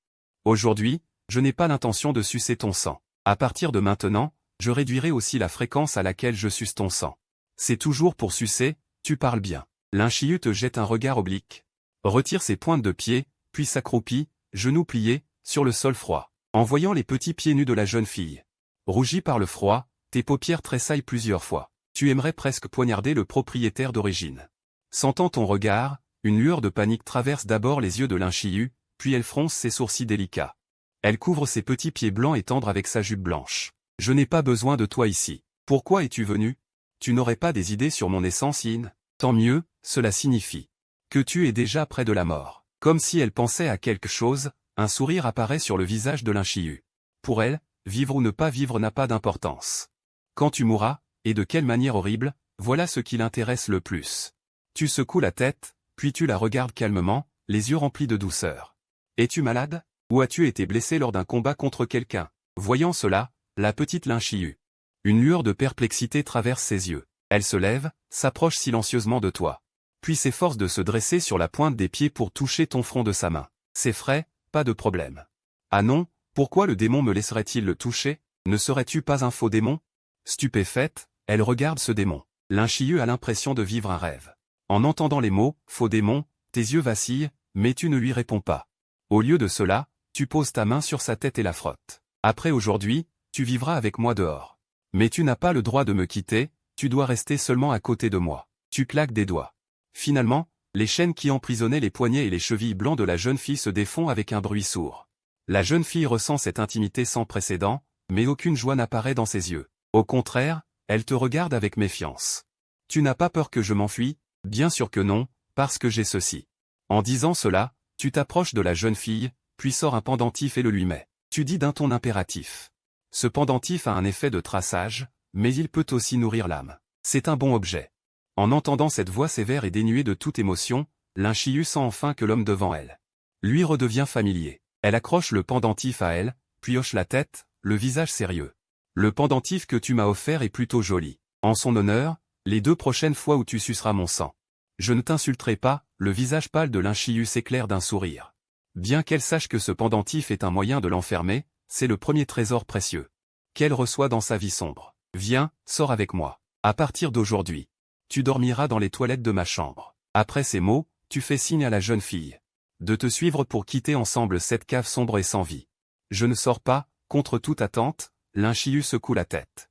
Aujourd'hui, je n'ai pas l'intention de sucer ton sang. À partir de maintenant, je réduirai aussi la fréquence à laquelle je suce ton sang. C'est toujours pour sucer, tu parles bien. Linchiyu te jette un regard oblique. Retire ses pointes de pied, puis s'accroupit, genoux pliés, sur le sol froid. En voyant les petits pieds nus de la jeune fille, rougie par le froid, tes paupières tressaillent plusieurs fois. Tu aimerais presque poignarder le propriétaire d'origine. Sentant ton regard, une lueur de panique traverse d'abord les yeux de Linchiyu, puis elle fronce ses sourcils délicats. Elle couvre ses petits pieds blancs et tendres avec sa jupe blanche. Je n'ai pas besoin de toi ici. Pourquoi es-tu venu? Tu n'aurais pas des idées sur mon essence, Yin? Tant mieux, cela signifie que tu es déjà près de la mort. Comme si elle pensait à quelque chose, un sourire apparaît sur le visage de Linchiyu. Pour elle, vivre ou ne pas vivre n'a pas d'importance. Quand tu mourras, et de quelle manière horrible, voilà ce qui l'intéresse le plus. Tu secoues la tête, puis tu la regardes calmement, les yeux remplis de douceur. Es-tu malade? Ou as-tu été blessé lors d'un combat contre quelqu'un? Voyant cela, la petite Linchiyu. Une lueur de perplexité traverse ses yeux. Elle se lève, s'approche silencieusement de toi. Puis s'efforce de se dresser sur la pointe des pieds pour toucher ton front de sa main. C'est frais, pas de problème. Ah non, pourquoi le démon me laisserait-il le toucher? Ne serais-tu pas un faux démon? Stupéfaite, elle regarde ce démon. Linchiyu a l'impression de vivre un rêve. En entendant les mots « faux démon », tes yeux vacillent, mais tu ne lui réponds pas. Au lieu de cela, tu poses ta main sur sa tête et la frottes. Après aujourd'hui, tu vivras avec moi dehors. Mais tu n'as pas le droit de me quitter, tu dois rester seulement à côté de moi. Tu claques des doigts. Finalement, les chaînes qui emprisonnaient les poignets et les chevilles blancs de la jeune fille se défont avec un bruit sourd. La jeune fille ressent cette intimité sans précédent, mais aucune joie n'apparaît dans ses yeux. Au contraire, elle te regarde avec méfiance. Tu n'as pas peur que je m'enfuis? Bien sûr que non, parce que j'ai ceci. En disant cela, tu t'approches de la jeune fille, puis sors un pendentif et le lui mets. Tu dis d'un ton impératif. Ce pendentif a un effet de traçage, mais il peut aussi nourrir l'âme. C'est un bon objet. En entendant cette voix sévère et dénuée de toute émotion, Linchiyu sent enfin que l'homme devant elle lui redevient familier. Elle accroche le pendentif à elle, puis hoche la tête, le visage sérieux. Le pendentif que tu m'as offert est plutôt joli. En son honneur, les 2 prochaines fois où tu suceras mon sang, je ne t'insulterai pas. Le visage pâle de Linchiyu s'éclaire d'un sourire. Bien qu'elle sache que ce pendentif est un moyen de l'enfermer, c'est le premier trésor précieux qu'elle reçoit dans sa vie sombre. Viens, sors avec moi. À partir d'aujourd'hui, tu dormiras dans les toilettes de ma chambre. Après ces mots, tu fais signe à la jeune fille de te suivre pour quitter ensemble cette cave sombre et sans vie. Je ne sors pas, contre toute attente. Linchiyu secoue la tête.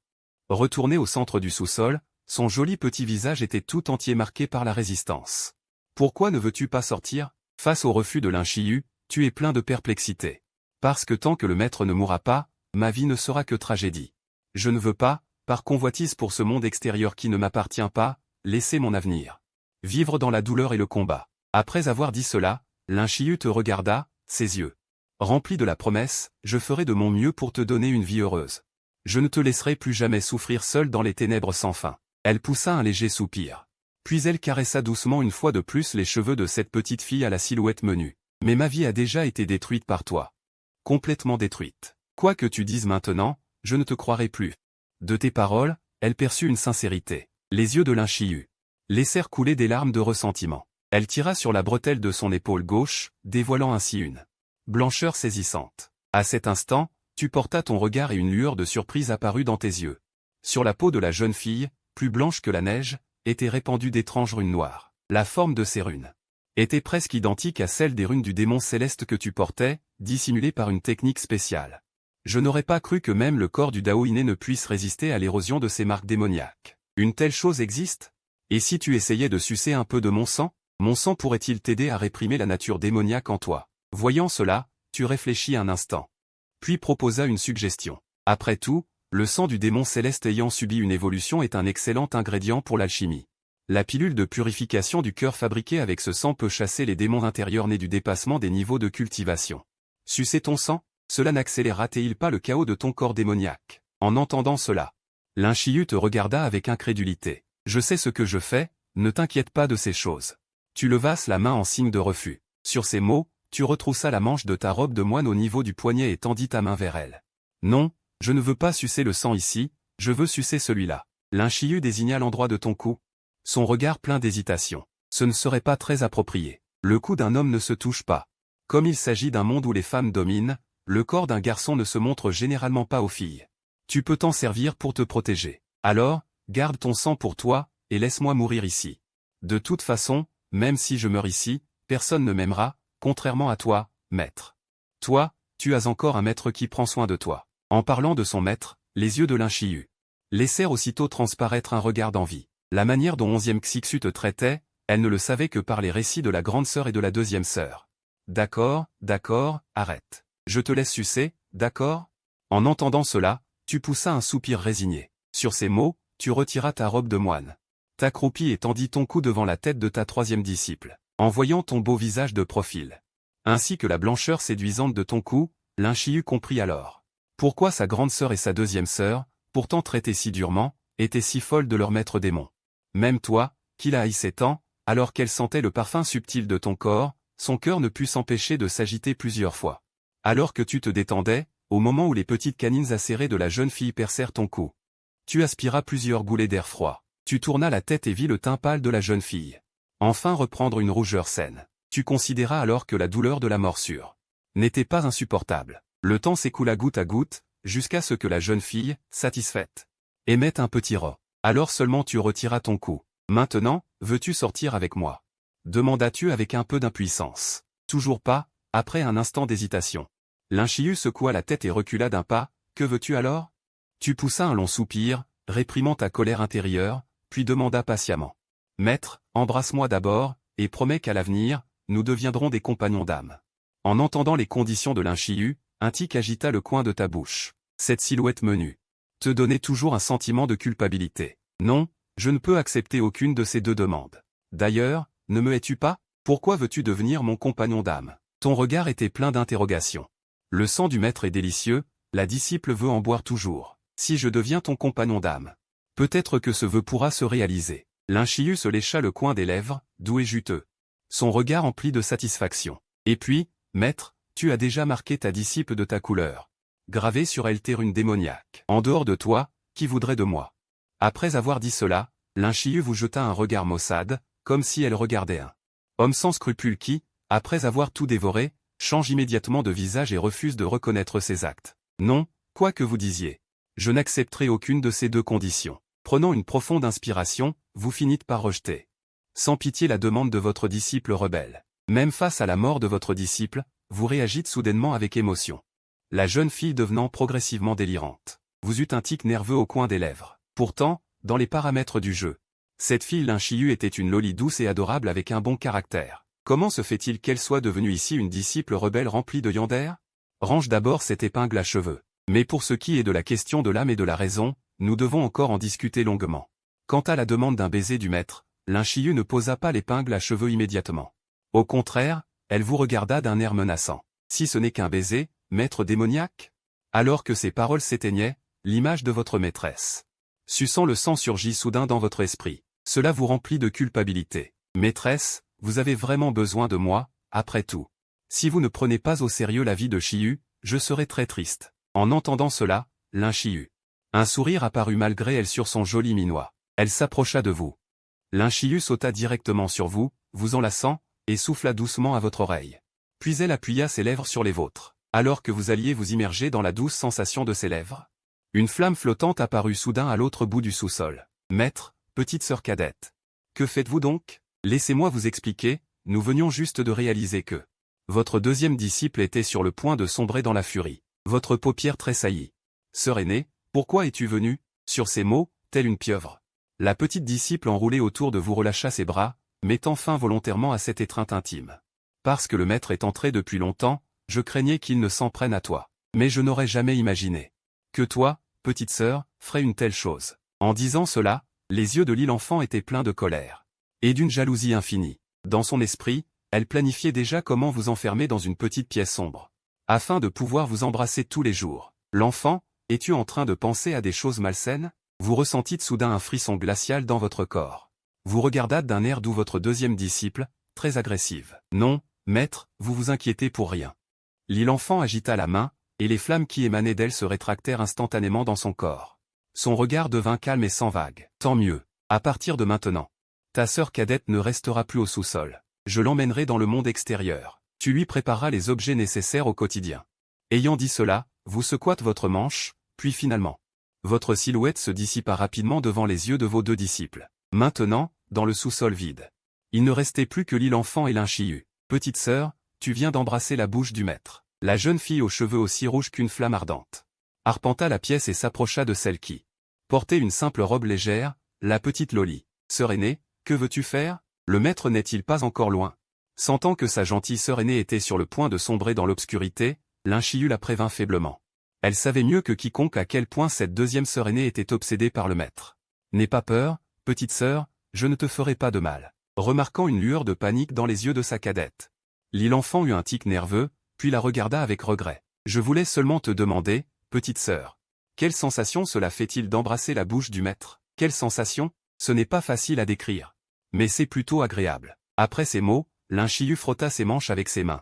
Retourné au centre du sous-sol, son joli petit visage était tout entier marqué par la résistance. Pourquoi ne veux-tu pas sortir? Face au refus de Linchiyu, tu es plein de perplexité. Parce que tant que le maître ne mourra pas, ma vie ne sera que tragédie. Je ne veux pas, par convoitise pour ce monde extérieur qui ne m'appartient pas, laisser mon avenir vivre dans la douleur et le combat. Après avoir dit cela, Linchiyu te regarda, ses yeux remplis de la promesse, je ferai de mon mieux pour te donner une vie heureuse. Je ne te laisserai plus jamais souffrir seul dans les ténèbres sans fin. Elle poussa un léger soupir. Puis elle caressa doucement une fois de plus les cheveux de cette petite fille à la silhouette menue. Mais ma vie a déjà été détruite par toi. Complètement détruite. Quoi que tu dises maintenant, je ne te croirai plus. De tes paroles, elle perçut une sincérité. Les yeux de Linchiyu laissèrent couler des larmes de ressentiment. Elle tira sur la bretelle de son épaule gauche, dévoilant ainsi une blancheur saisissante. À cet instant, tu portas ton regard et une lueur de surprise apparut dans tes yeux. Sur la peau de la jeune fille, plus blanche que la neige, étaient répandues d'étranges runes noires. La forme de ces runes était presque identique à celle des runes du démon céleste que tu portais, dissimulée par une technique spéciale. Je n'aurais pas cru que même le corps du Dao inné ne puisse résister à l'érosion de ces marques démoniaques. Une telle chose existe? Et si tu essayais de sucer un peu de mon sang pourrait-il t'aider à réprimer la nature démoniaque en toi? Voyant cela, tu réfléchis un instant. Puis proposa une suggestion. Après tout, le sang du démon céleste ayant subi une évolution est un excellent ingrédient pour l'alchimie. La pilule de purification du cœur fabriquée avec ce sang peut chasser les démons intérieurs nés du dépassement des niveaux de cultivation. Sucer ton sang, cela n'accélérera-t-il pas le chaos de ton corps démoniaque? En entendant cela, Linchiyu te regarda avec incrédulité. Je sais ce que je fais, ne t'inquiète pas de ces choses. Tu levas la main en signe de refus. Sur ces mots, tu retroussas la manche de ta robe de moine au niveau du poignet et tendis ta main vers elle. Non, je ne veux pas sucer le sang ici, je veux sucer celui-là. Linchiyu désigna l'endroit de ton cou. Son regard plein d'hésitation. Ce ne serait pas très approprié. Le cou d'un homme ne se touche pas. Comme il s'agit d'un monde où les femmes dominent, le corps d'un garçon ne se montre généralement pas aux filles. Tu peux t'en servir pour te protéger. Alors, garde ton sang pour toi, et laisse-moi mourir ici. De toute façon, même si je meurs ici, personne ne m'aimera, contrairement à toi, maître. Toi, tu as encore un maître qui prend soin de toi. En parlant de son maître, les yeux de Linchiyu laissèrent aussitôt transparaître un regard d'envie. La manière dont 11e Xixu te traitait, elle ne le savait que par les récits de la grande sœur et de la deuxième sœur. D'accord, arrête. Je te laisse sucer, d'accord? En entendant cela, tu poussas un soupir résigné. Sur ces mots, tu retiras ta robe de moine. T'accroupis et tendis ton cou devant la tête de ta troisième disciple. En voyant ton beau visage de profil, ainsi que la blancheur séduisante de ton cou, Linchiyu comprit alors pourquoi sa grande sœur et sa deuxième sœur, pourtant traitées si durement, étaient si folles de leur maître démon. Même toi, qui la haïssais tant, alors qu'elle sentait le parfum subtil de ton corps, son cœur ne put s'empêcher de s'agiter plusieurs fois. Alors que tu te détendais, au moment où les petites canines acérées de la jeune fille percèrent ton cou, tu aspiras plusieurs goulets d'air froid. Tu tournas la tête et vis le teint pâle de la jeune fille enfin reprendre une rougeur saine. Tu considéras alors que la douleur de la morsure n'était pas insupportable. Le temps s'écoula goutte à goutte, jusqu'à ce que la jeune fille, satisfaite, émette un petit ro. Alors seulement tu retiras ton cou. Maintenant, veux-tu sortir avec moi? Demandas-tu avec un peu d'impuissance. Toujours pas, après un instant d'hésitation. Linchiyu secoua la tête et recula d'un pas. Que veux-tu alors? Tu poussas un long soupir, réprimant ta colère intérieure, puis demanda patiemment. Maître, embrasse-moi d'abord, et promets qu'à l'avenir, nous deviendrons des compagnons d'âme. En entendant les conditions de Linchiyu, un tic agita le coin de ta bouche. Cette silhouette menue te donnait toujours un sentiment de culpabilité. Non, je ne peux accepter aucune de ces deux demandes. D'ailleurs, ne me hais-tu pas? Pourquoi veux-tu devenir mon compagnon d'âme? Ton regard était plein d'interrogations. Le sang du maître est délicieux, la disciple veut en boire toujours. Si je deviens ton compagnon d'âme, peut-être que ce vœu pourra se réaliser. Linchiyu se lécha le coin des lèvres, doux et juteux. Son regard empli de satisfaction. Et puis, maître, tu as déjà marqué ta disciple de ta couleur. Gravé sur elle tes runes démoniaques. En dehors de toi, qui voudrait de moi? Après avoir dit cela, Linchiyu vous jeta un regard maussade, comme si elle regardait un homme sans scrupules qui, après avoir tout dévoré, change immédiatement de visage et refuse de reconnaître ses actes. Non, quoi que vous disiez. Je n'accepterai aucune de ces deux conditions. Prenant une profonde inspiration, vous finîtes par rejeter sans pitié la demande de votre disciple rebelle. Même face à la mort de votre disciple, vous réagissez soudainement avec émotion. La jeune fille devenant progressivement délirante. Vous eûtes un tic nerveux au coin des lèvres. Pourtant, dans les paramètres du jeu, cette fille Linchiyu était une loli douce et adorable avec un bon caractère. Comment se fait-il qu'elle soit devenue ici une disciple rebelle remplie de yandere? Range d'abord cette épingle à cheveux. Mais pour ce qui est de la question de l'âme et de la raison, nous devons encore en discuter longuement. Quant à la demande d'un baiser du maître, Linchiyu ne posa pas l'épingle à cheveux immédiatement. Au contraire, elle vous regarda d'un air menaçant. Si ce n'est qu'un baiser, maître démoniaque? Alors que ces paroles s'éteignaient, l'image de votre maîtresse, suçant le sang surgit soudain dans votre esprit. Cela vous remplit de culpabilité. Maîtresse, vous avez vraiment besoin de moi, après tout. Si vous ne prenez pas au sérieux la vie de Chiyu, je serai très triste. En entendant cela, Linchiyu. Un sourire apparut malgré elle sur son joli minois. Elle s'approcha de vous. Linchiyu sauta directement sur vous, vous enlaçant, et souffla doucement à votre oreille. Puis elle appuya ses lèvres sur les vôtres, alors que vous alliez vous immerger dans la douce sensation de ses lèvres. Une flamme flottante apparut soudain à l'autre bout du sous-sol. Maître, petite sœur cadette. Que faites-vous donc? Laissez-moi vous expliquer, nous venions juste de réaliser que votre deuxième disciple était sur le point de sombrer dans la furie. Votre paupière tressaillit. Sœur aînée, pourquoi es-tu venue? Sur ces mots, telle une pieuvre. La petite disciple enroulée autour de vous relâcha ses bras, mettant fin volontairement à cette étreinte intime. Parce que le maître est entré depuis longtemps, je craignais qu'il ne s'en prenne à toi. Mais je n'aurais jamais imaginé que toi, petite sœur, ferais une telle chose. En disant cela, les yeux de l'enfant étaient pleins de colère. Et d'une jalousie infinie. Dans son esprit, elle planifiait déjà comment vous enfermer dans une petite pièce sombre. Afin de pouvoir vous embrasser tous les jours. L'enfant, es-tu en train de penser à des choses malsaines? Vous ressentîtes soudain un frisson glacial dans votre corps. Vous regardâtes d'un air doux votre deuxième disciple, très agressive. Non, maître, vous vous inquiétez pour rien. L'enfant agita la main, et les flammes qui émanaient d'elle se rétractèrent instantanément dans son corps. Son regard devint calme et sans vague. Tant mieux. À partir de maintenant, ta sœur cadette ne restera plus au sous-sol. Je l'emmènerai dans le monde extérieur. Tu lui prépareras les objets nécessaires au quotidien. Ayant dit cela, vous secouâtes votre manche, puis finalement, votre silhouette se dissipa rapidement devant les yeux de vos deux disciples. Maintenant, dans le sous-sol vide, il ne restait plus que l'enfant et l'Inchiyu. Petite sœur, tu viens d'embrasser la bouche du maître. La jeune fille aux cheveux aussi rouges qu'une flamme ardente arpenta la pièce et s'approcha de celle qui portait une simple robe légère, la petite Loli. Sœur aînée, que veux-tu faire? Le maître n'est-il pas encore loin? Sentant que sa gentille sœur aînée était sur le point de sombrer dans l'obscurité, l'Inchiyu la prévint faiblement. Elle savait mieux que quiconque à quel point cette deuxième sœur aînée était obsédée par le maître. N'aie pas peur, petite sœur, je ne te ferai pas de mal. Remarquant une lueur de panique dans les yeux de sa cadette, l'enfant eut un tic nerveux, puis la regarda avec regret. Je voulais seulement te demander, petite sœur, quelle sensation cela fait-il d'embrasser la bouche du maître? Quelle sensation? Ce n'est pas facile à décrire. Mais c'est plutôt agréable. Après ces mots, l'Inchiyu frotta ses manches avec ses mains.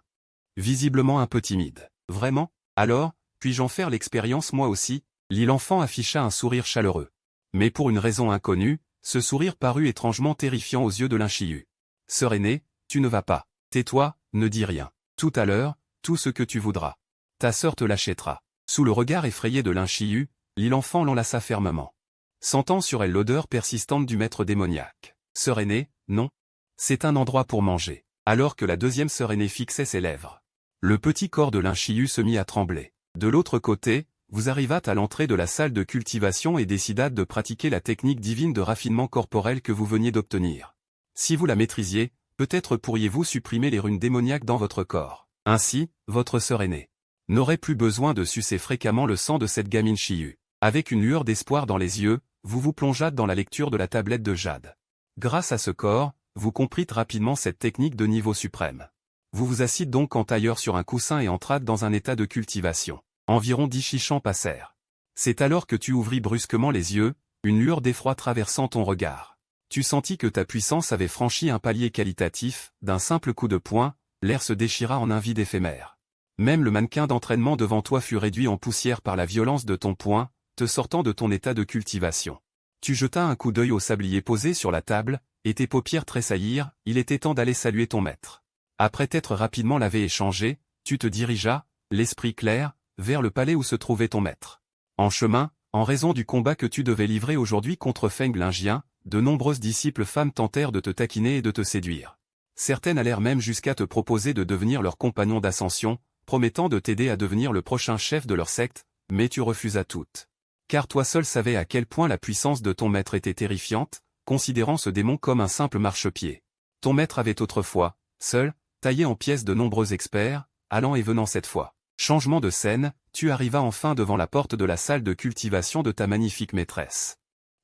Visiblement un peu timide. Vraiment? Alors, puis-je en faire l'expérience moi aussi? L'enfant afficha un sourire chaleureux. Mais pour une raison inconnue, ce sourire parut étrangement terrifiant aux yeux de l'Inchiyu. Sœur aînée, tu ne vas pas. Tais-toi, ne dis rien. Tout à l'heure, tout ce que tu voudras. Ta sœur te l'achètera. Sous le regard effrayé de l'Inchiyu, l'enfant l'enlaça fermement. Sentant sur elle l'odeur persistante du maître démoniaque. Sœur aînée, non. C'est un endroit pour manger. Alors que la deuxième sœur aînée fixait ses lèvres, le petit corps de l'Inchiyu se mit à trembler. De l'autre côté, vous arrivâtes à l'entrée de la salle de cultivation et décidâtes de pratiquer la technique divine de raffinement corporel que vous veniez d'obtenir. Si vous la maîtrisiez, peut-être pourriez-vous supprimer les runes démoniaques dans votre corps. Ainsi, votre sœur aînée n'aurait plus besoin de sucer fréquemment le sang de cette gamine Chiyu. Avec une lueur d'espoir dans les yeux, vous vous plongeâtes dans la lecture de la tablette de jade. Grâce à ce corps, vous comprîtes rapidement cette technique de niveau suprême. Vous vous assîtes donc en tailleur sur un coussin et entrâtes dans un état de cultivation. Environ 10 chichans passèrent. C'est alors que tu ouvris brusquement les yeux, une lueur d'effroi traversant ton regard. Tu sentis que ta puissance avait franchi un palier qualitatif, d'un simple coup de poing, l'air se déchira en un vide éphémère. Même le mannequin d'entraînement devant toi fut réduit en poussière par la violence de ton poing, te sortant de ton état de cultivation. Tu jetas un coup d'œil au sablier posé sur la table, et tes paupières tressaillirent, il était temps d'aller saluer ton maître. Après t'être rapidement lavé et changé, tu te dirigeas, l'esprit clair, vers le palais où se trouvait ton maître. En chemin, en raison du combat que tu devais livrer aujourd'hui contre Feng Lingien, de nombreuses disciples femmes tentèrent de te taquiner et de te séduire. Certaines allèrent même jusqu'à te proposer de devenir leur compagnon d'ascension, promettant de t'aider à devenir le prochain chef de leur secte, mais tu refusas toutes. Car toi seul savais à quel point la puissance de ton maître était terrifiante, considérant ce démon comme un simple marchepied. Ton maître avait autrefois, seul, taillé en pièces de nombreux experts, allant et venant cette fois. Changement de scène, tu arrivas enfin devant la porte de la salle de cultivation de ta magnifique maîtresse.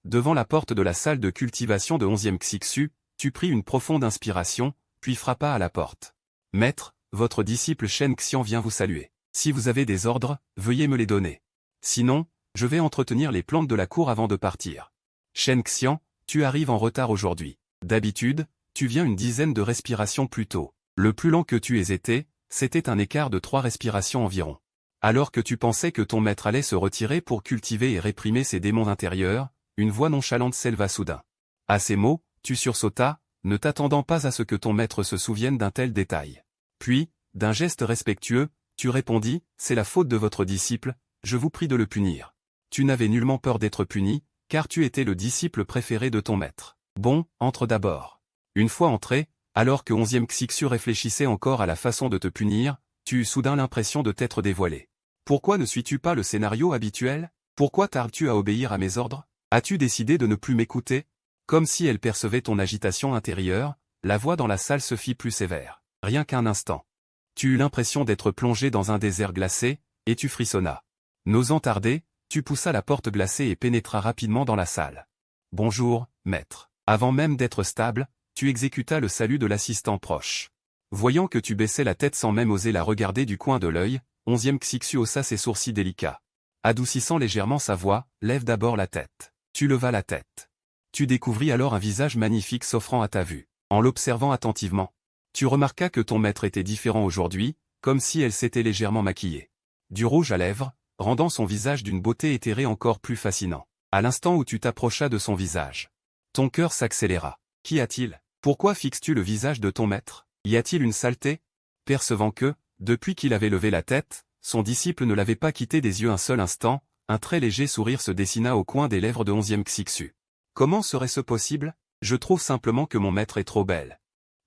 Devant la porte de la salle de cultivation de 11e Xixu, tu pris une profonde inspiration, puis frappa à la porte. Maître, votre disciple Shen Xian vient vous saluer. Si vous avez des ordres, veuillez me les donner. Sinon, je vais entretenir les plantes de la cour avant de partir. Shen Xian, tu arrives en retard aujourd'hui. D'habitude, tu viens une dizaine de respirations plus tôt. Le plus lent que tu aies été, c'était un écart de 3 respirations environ. Alors que tu pensais que ton maître allait se retirer pour cultiver et réprimer ses démons intérieurs, une voix nonchalante s'éleva soudain. À ces mots, tu sursautas, ne t'attendant pas à ce que ton maître se souvienne d'un tel détail. Puis, d'un geste respectueux, tu répondis, « C'est la faute de votre disciple, je vous prie de le punir. » Tu n'avais nullement peur d'être puni, car tu étais le disciple préféré de ton maître. Bon, entre d'abord. Une fois entré, alors que 11e Xixu réfléchissait encore à la façon de te punir, tu eus soudain l'impression de t'être dévoilé. Pourquoi ne suis-tu pas le scénario habituel? Pourquoi tardes-tu à obéir à mes ordres? As-tu décidé de ne plus m'écouter? Comme si elle percevait ton agitation intérieure, la voix dans la salle se fit plus sévère. Rien qu'un instant. Tu eus l'impression d'être plongé dans un désert glacé, et tu frissonnas. N'osant tarder, tu poussas la porte glacée et pénétras rapidement dans la salle. Bonjour, maître. Avant même d'être stable, tu exécutas le salut de l'assistant proche. Voyant que tu baissais la tête sans même oser la regarder du coin de l'œil, 11e Xixu haussa ses sourcils délicats. Adoucissant légèrement sa voix, lève d'abord la tête. Tu levas la tête. Tu découvris alors un visage magnifique s'offrant à ta vue. En l'observant attentivement, tu remarquas que ton maître était différent aujourd'hui, comme si elle s'était légèrement maquillée. Du rouge à lèvres, rendant son visage d'une beauté éthérée encore plus fascinant. À l'instant où tu t'approchas de son visage, ton cœur s'accéléra. Qu'y a-t-il? Pourquoi fixes-tu le visage de ton maître? Y a-t-il une saleté? Percevant que, depuis qu'il avait levé la tête, son disciple ne l'avait pas quitté des yeux un seul instant, un très léger sourire se dessina au coin des lèvres de 11e Xixu. Comment serait-ce possible? Je trouve simplement que mon maître est trop belle.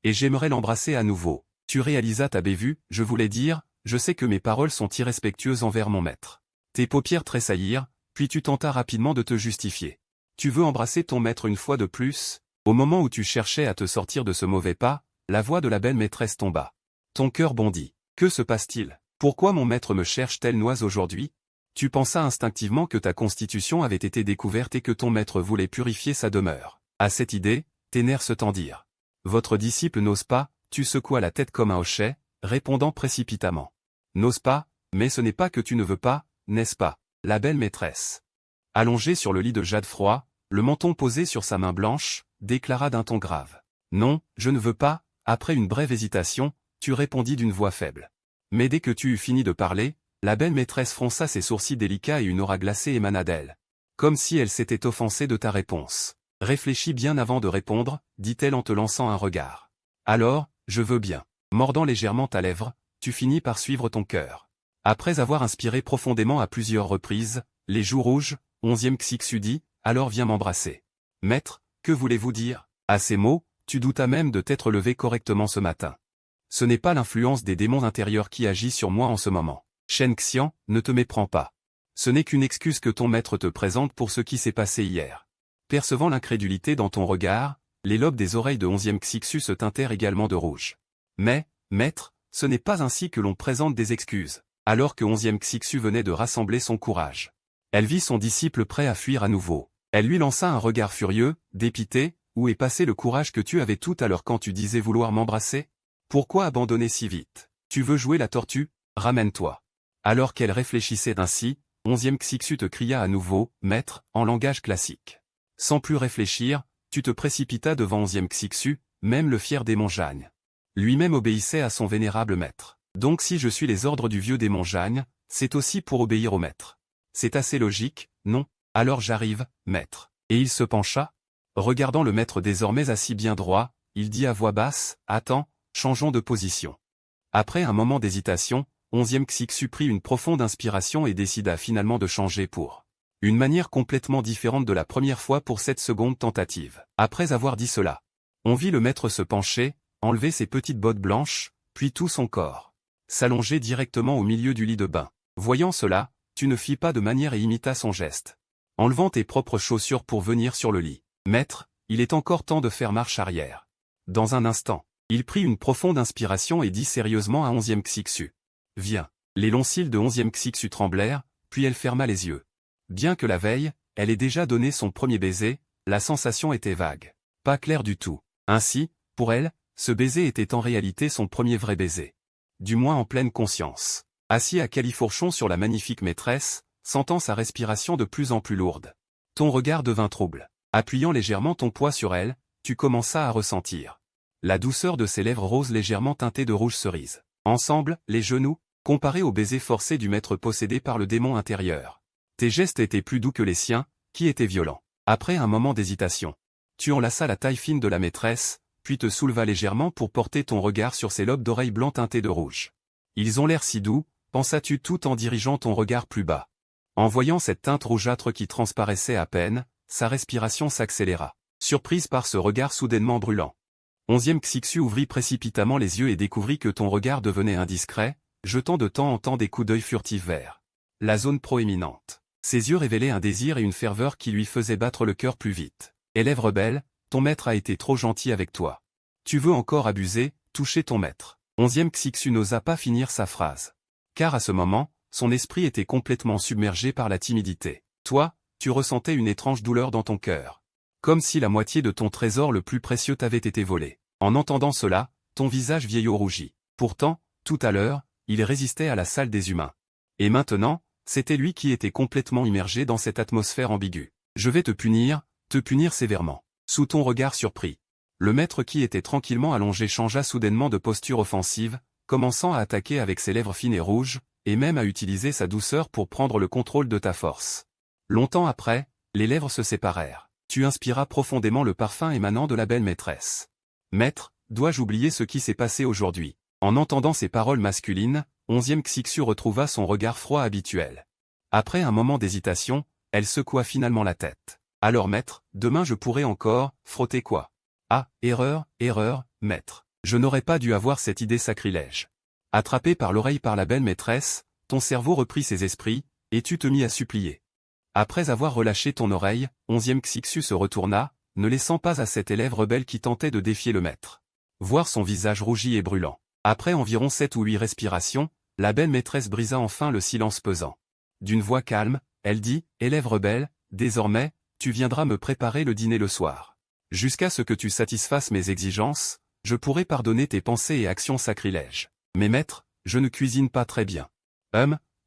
Et j'aimerais l'embrasser à nouveau. Tu réalisas ta bévue, je voulais dire, je sais que mes paroles sont irrespectueuses envers mon maître. Tes paupières tressaillirent, puis tu tentas rapidement de te justifier. Tu veux embrasser ton maître une fois de plus? Au moment où tu cherchais à te sortir de ce mauvais pas, la voix de la belle maîtresse tomba. Ton cœur bondit. Que se passe-t-il? Pourquoi mon maître me cherche telle noise aujourd'hui? Tu pensas instinctivement que ta constitution avait été découverte et que ton maître voulait purifier sa demeure. À cette idée, tes nerfs se tendirent. Votre disciple n'ose pas, tu secouas la tête comme un hochet, répondant précipitamment. N'ose pas, mais ce n'est pas que tu ne veux pas, n'est-ce pas? La belle maîtresse, allongée sur le lit de jade froid, le menton posé sur sa main blanche, déclara d'un ton grave. Non, je ne veux pas. Après une brève hésitation, tu répondis d'une voix faible. Mais dès que tu eus fini de parler, la belle maîtresse fronça ses sourcils délicats et une aura glacée émana d'elle. Comme si elle s'était offensée de ta réponse. Réfléchis bien avant de répondre, dit-elle en te lançant un regard. Alors, je veux bien. Mordant légèrement ta lèvre, tu finis par suivre ton cœur. Après avoir inspiré profondément à plusieurs reprises, les joues rouges, 11e Xixu dit, alors viens m'embrasser. Maître, que voulez-vous dire? À ces mots, tu doutas même de t'être levé correctement ce matin. Ce n'est pas l'influence des démons intérieurs qui agit sur moi en ce moment. Shen Xian, ne te méprends pas. Ce n'est qu'une excuse que ton maître te présente pour ce qui s'est passé hier. Percevant l'incrédulité dans ton regard, les lobes des oreilles de 11e Xixu se teintèrent également de rouge. Mais, maître, ce n'est pas ainsi que l'on présente des excuses. Alors que 11e Xixu venait de rassembler son courage. Elle vit son disciple prêt à fuir à nouveau. Elle lui lança un regard furieux, dépité. Où est passé le courage que tu avais tout à l'heure quand tu disais vouloir m'embrasser? Pourquoi abandonner si vite? Tu veux jouer la tortue? Ramène-toi. Alors qu'elle réfléchissait ainsi, 11e Xixu te cria à nouveau, maître, en langage classique. Sans plus réfléchir, tu te précipitas devant 11e Xixu, même le fier démon Jagne. Lui-même obéissait à son vénérable maître. Donc si je suis les ordres du vieux démon Jagne, c'est aussi pour obéir au maître. C'est assez logique, non? Alors j'arrive, maître. Et il se pencha. Regardant le maître désormais assis bien droit, il dit à voix basse, « Attends, changeons de position. » Après un moment d'hésitation, 11e Xixu prit une profonde inspiration et décida finalement de changer pour une manière complètement différente de la première fois pour cette seconde tentative. Après avoir dit cela, on vit le maître se pencher, enlever ses petites bottes blanches, puis tout son corps, s'allonger directement au milieu du lit de bain. Voyant cela, tu ne fis pas de manière et imita son geste. Enlevant tes propres chaussures pour venir sur le lit. Maître, il est encore temps de faire marche arrière. Dans un instant, il prit une profonde inspiration et dit sérieusement à 11e Xixu. Viens. Les longs cils de 11e Xixu tremblèrent, puis elle ferma les yeux. Bien que la veille, elle ait déjà donné son premier baiser, la sensation était vague. Pas claire du tout. Ainsi, pour elle, ce baiser était en réalité son premier vrai baiser. Du moins en pleine conscience. Assis à califourchon sur la magnifique maîtresse, sentant sa respiration de plus en plus lourde. Ton regard devint trouble. Appuyant légèrement ton poids sur elle, tu commenças à ressentir la douceur de ses lèvres roses légèrement teintées de rouge cerise. Ensemble, les genoux, comparés au baiser forcé du maître possédé par le démon intérieur. Tes gestes étaient plus doux que les siens, qui étaient violents. Après un moment d'hésitation, tu enlaças la taille fine de la maîtresse, puis te souleva légèrement pour porter ton regard sur ses lobes d'oreilles blancs teintés de rouge. Ils ont l'air si doux, pensas-tu tout en dirigeant ton regard plus bas. En voyant cette teinte rougeâtre qui transparaissait à peine, sa respiration s'accéléra, surprise par ce regard soudainement brûlant. 11e Xixu ouvrit précipitamment les yeux et découvrit que ton regard devenait indiscret, jetant de temps en temps des coups d'œil furtifs vers la zone proéminente. Ses yeux révélaient un désir et une ferveur qui lui faisaient battre le cœur plus vite. Élève rebelle, ton maître a été trop gentil avec toi. Tu veux encore abuser, toucher ton maître. 11e Xixu n'osa pas finir sa phrase. Car à ce moment, son esprit était complètement submergé par la timidité. Toi, tu ressentais une étrange douleur dans ton cœur. Comme si la moitié de ton trésor le plus précieux t'avait été volé. En entendant cela, ton visage vieillot rougit. Pourtant, tout à l'heure, il résistait à la salle des humains. Et maintenant, c'était lui qui était complètement immergé dans cette atmosphère ambiguë. Je vais te punir sévèrement. Sous ton regard surpris. Le maître qui était tranquillement allongé changea soudainement de posture offensive, commençant à attaquer avec ses lèvres fines et rouges, et même à utiliser sa douceur pour prendre le contrôle de ta force. Longtemps après, les lèvres se séparèrent. Tu inspiras profondément le parfum émanant de la belle maîtresse. Maître, dois-je oublier ce qui s'est passé aujourd'hui? En entendant ces paroles masculines, 11e Xixu retrouva son regard froid habituel. Après un moment d'hésitation, elle secoua finalement la tête. Alors maître, demain je pourrai encore, frotter quoi? Ah, erreur, maître. Je n'aurais pas dû avoir cette idée sacrilège. Attrapé par l'oreille par la belle maîtresse, ton cerveau reprit ses esprits, et tu te mis à supplier. Après avoir relâché ton oreille, 11e Xixu se retourna, ne laissant pas à cet élève rebelle qui tentait de défier le maître. Voir son visage rougi et brûlant. Après environ 7 ou 8 respirations, la belle maîtresse brisa enfin le silence pesant. D'une voix calme, elle dit, « Élève rebelle, désormais, tu viendras me préparer le dîner le soir. Jusqu'à ce que tu satisfasses mes exigences, je pourrai pardonner tes pensées et actions sacrilèges. Mais maître, je ne cuisine pas très bien. »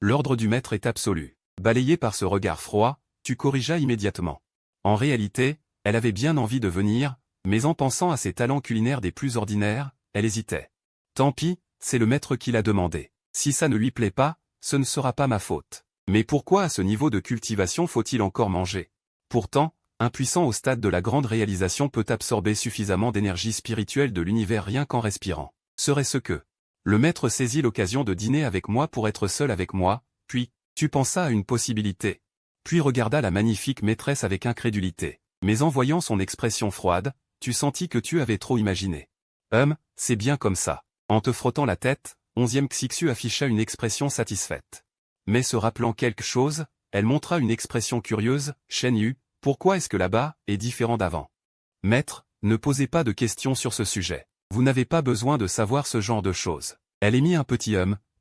L'ordre du maître est absolu. Balayé par ce regard froid, tu corrigeas immédiatement. En réalité, elle avait bien envie de venir, mais en pensant à ses talents culinaires des plus ordinaires, elle hésitait. Tant pis, c'est le maître qui l'a demandé. Si ça ne lui plaît pas, ce ne sera pas ma faute. Mais pourquoi à ce niveau de cultivation faut-il encore manger? Pourtant, un puissant au stade de la grande réalisation peut absorber suffisamment d'énergie spirituelle de l'univers rien qu'en respirant. Serait-ce que le maître saisit l'occasion de dîner avec moi pour être seul avec moi, puis, tu pensa à une possibilité. Puis regarda la magnifique maîtresse avec incrédulité. Mais en voyant son expression froide, tu sentis que tu avais trop imaginé. C'est bien comme ça. En te frottant la tête, 11e Xixu afficha une expression satisfaite. Mais se rappelant quelque chose, elle montra une expression curieuse, Shen Yu, pourquoi est-ce que là-bas est différent d'avant? Maître, ne posez pas de questions sur ce sujet. Vous n'avez pas besoin de savoir ce genre de choses. Elle émit un petit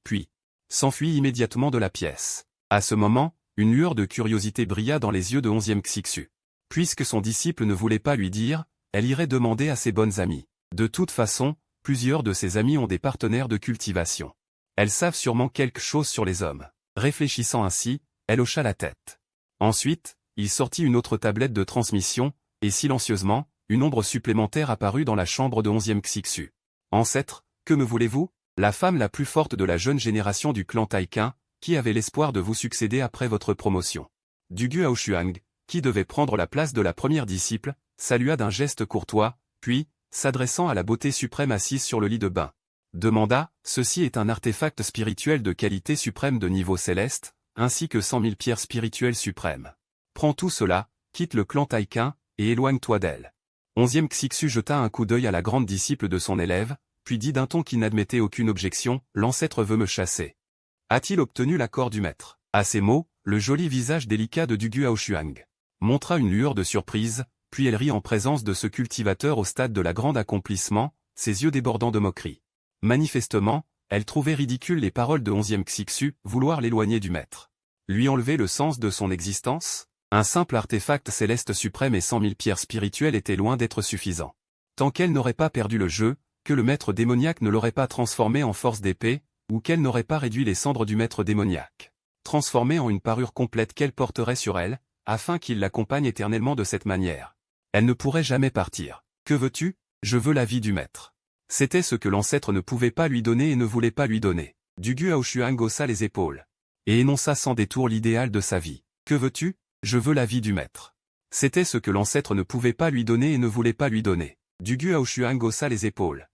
puis s'enfuit immédiatement de la pièce. À ce moment, une lueur de curiosité brilla dans les yeux de 11e Xixu. Puisque son disciple ne voulait pas lui dire, elle irait demander à ses bonnes amies. De toute façon, plusieurs de ses amis ont des partenaires de cultivation. Elles savent sûrement quelque chose sur les hommes. Réfléchissant ainsi, elle hocha la tête. Ensuite, il sortit une autre tablette de transmission, et silencieusement, une ombre supplémentaire apparut dans la chambre de 11e Xixu. Ancêtre, que me voulez-vous? La femme la plus forte de la jeune génération du clan Taïqin, qui avait l'espoir de vous succéder après votre promotion. Dugu Aoshuang, qui devait prendre la place de la première disciple, salua d'un geste courtois, puis, s'adressant à la beauté suprême assise sur le lit de bain, demanda, ceci est un artefact spirituel de qualité suprême de niveau céleste, ainsi que 100 000 pierres spirituelles suprêmes. Prends tout cela, quitte le clan Taïqin, et éloigne-toi d'elle. 11e Xixu jeta un coup d'œil à la grande disciple de son élève, puis dit d'un ton qui n'admettait aucune objection, l'ancêtre veut me chasser. A-t-il obtenu l'accord du maître? À ces mots, le joli visage délicat de Dugu Aoshuang montra une lueur de surprise, puis elle rit en présence de ce cultivateur au stade de la grande accomplissement, ses yeux débordant de moquerie. Manifestement, elle trouvait ridicule les paroles de 11e Xixu, vouloir l'éloigner du maître. Lui enlever le sens de son existence? Un simple artefact céleste suprême et 100 000 pierres spirituelles étaient loin d'être suffisants. Tant qu'elle n'aurait pas perdu le jeu, que le maître démoniaque ne l'aurait pas transformé en force d'épée, ou qu'elle n'aurait pas réduit les cendres du maître démoniaque, transformé en une parure complète qu'elle porterait sur elle, afin qu'il l'accompagne éternellement de cette manière. Elle ne pourrait jamais partir. Que veux-tu? Je veux la vie du maître. C'était ce que l'ancêtre ne pouvait pas lui donner et ne voulait pas lui donner. Dugu Aoshuang haussa les épaules, et énonça sans détour l'idéal de sa vie. Que veux-tu? Je veux la vie du maître. C'était ce que l'ancêtre ne pouvait pas lui donner et ne voulait pas lui donner. Du Aoshuang haussa les épaules.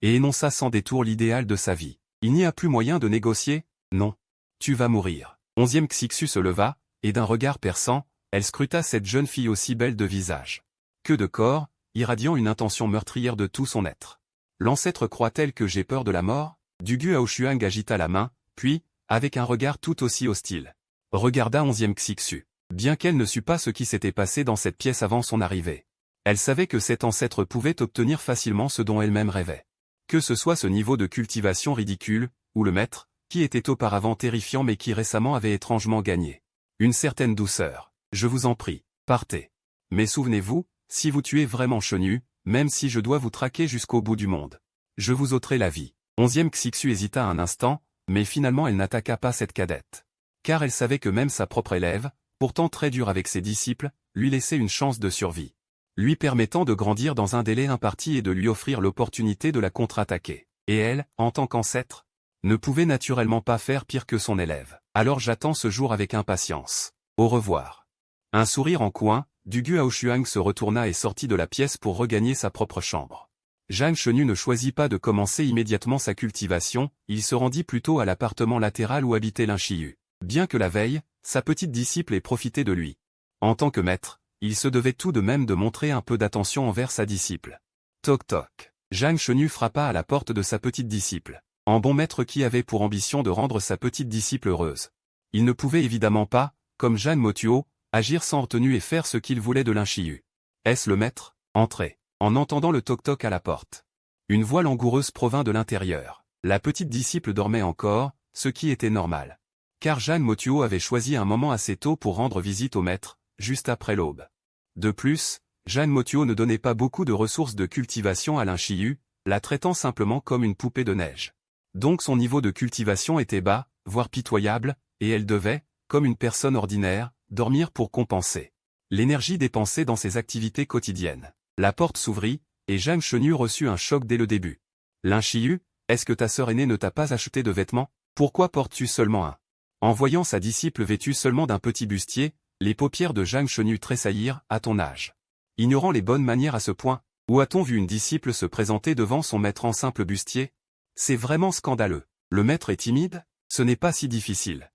Et énonça sans détour l'idéal de sa vie. Il n'y a plus moyen de négocier? Non. Tu vas mourir. 11e Xixu se leva, et d'un regard perçant, elle scruta cette jeune fille aussi belle de visage que de corps, irradiant une intention meurtrière de tout son être. L'ancêtre croit-elle que j'ai peur de la mort? Du Aoshuang agita la main, puis, avec un regard tout aussi hostile, regarda 11e Xixu. Bien qu'elle ne sût pas ce qui s'était passé dans cette pièce avant son arrivée, elle savait que cet ancêtre pouvait obtenir facilement ce dont elle-même rêvait. Que ce soit ce niveau de cultivation ridicule, ou le maître, qui était auparavant terrifiant mais qui récemment avait étrangement gagné une certaine douceur. Je vous en prie, partez. Mais souvenez-vous, si vous tuez vraiment Chenu, même si je dois vous traquer jusqu'au bout du monde, je vous ôterai la vie. 11e Xixu hésita un instant, mais finalement elle n'attaqua pas cette cadette. Car elle savait que même sa propre élève, pourtant très dure avec ses disciples, lui laissait une chance de survie, lui permettant de grandir dans un délai imparti et de lui offrir l'opportunité de la contre-attaquer. Et elle, en tant qu'ancêtre, ne pouvait naturellement pas faire pire que son élève. Alors j'attends ce jour avec impatience. Au revoir. Un sourire en coin, Du Aoshuang se retourna et sortit de la pièce pour regagner sa propre chambre. Zhang Chenu ne choisit pas de commencer immédiatement sa cultivation, il se rendit plutôt à l'appartement latéral où habitait Linshiyu. Bien que la veille, sa petite disciple ait profité de lui. En tant que maître, il se devait tout de même de montrer un peu d'attention envers sa disciple. Toc toc. Zhang Chenu frappa à la porte de sa petite disciple. En bon maître qui avait pour ambition de rendre sa petite disciple heureuse. Il ne pouvait évidemment pas, comme Jeanne Motuo, agir sans retenue et faire ce qu'il voulait de Linshiyu. Est-ce le maître? Entrez. En entendant le toc-toc à la porte, une voix langoureuse provint de l'intérieur. La petite disciple dormait encore, ce qui était normal. Car Jeanne Motuo avait choisi un moment assez tôt pour rendre visite au maître, juste après l'aube. De plus, Jeanne Motuo ne donnait pas beaucoup de ressources de cultivation à Linshiyu, la traitant simplement comme une poupée de neige. Donc son niveau de cultivation était bas, voire pitoyable, et elle devait, comme une personne ordinaire, dormir pour compenser l'énergie dépensée dans ses activités quotidiennes. La porte s'ouvrit, et Zhang Chenu reçut un choc dès le début. Linshiyu, est-ce que ta sœur aînée ne t'a pas acheté de vêtements? Pourquoi portes-tu seulement un? En voyant sa disciple vêtue seulement d'un petit bustier, les paupières de Zhang Chenu tressaillirent. À ton âge, ignorant les bonnes manières à ce point, où a-t-on vu une disciple se présenter devant son maître en simple bustier? C'est vraiment scandaleux. Le maître est timide? Ce n'est pas si difficile.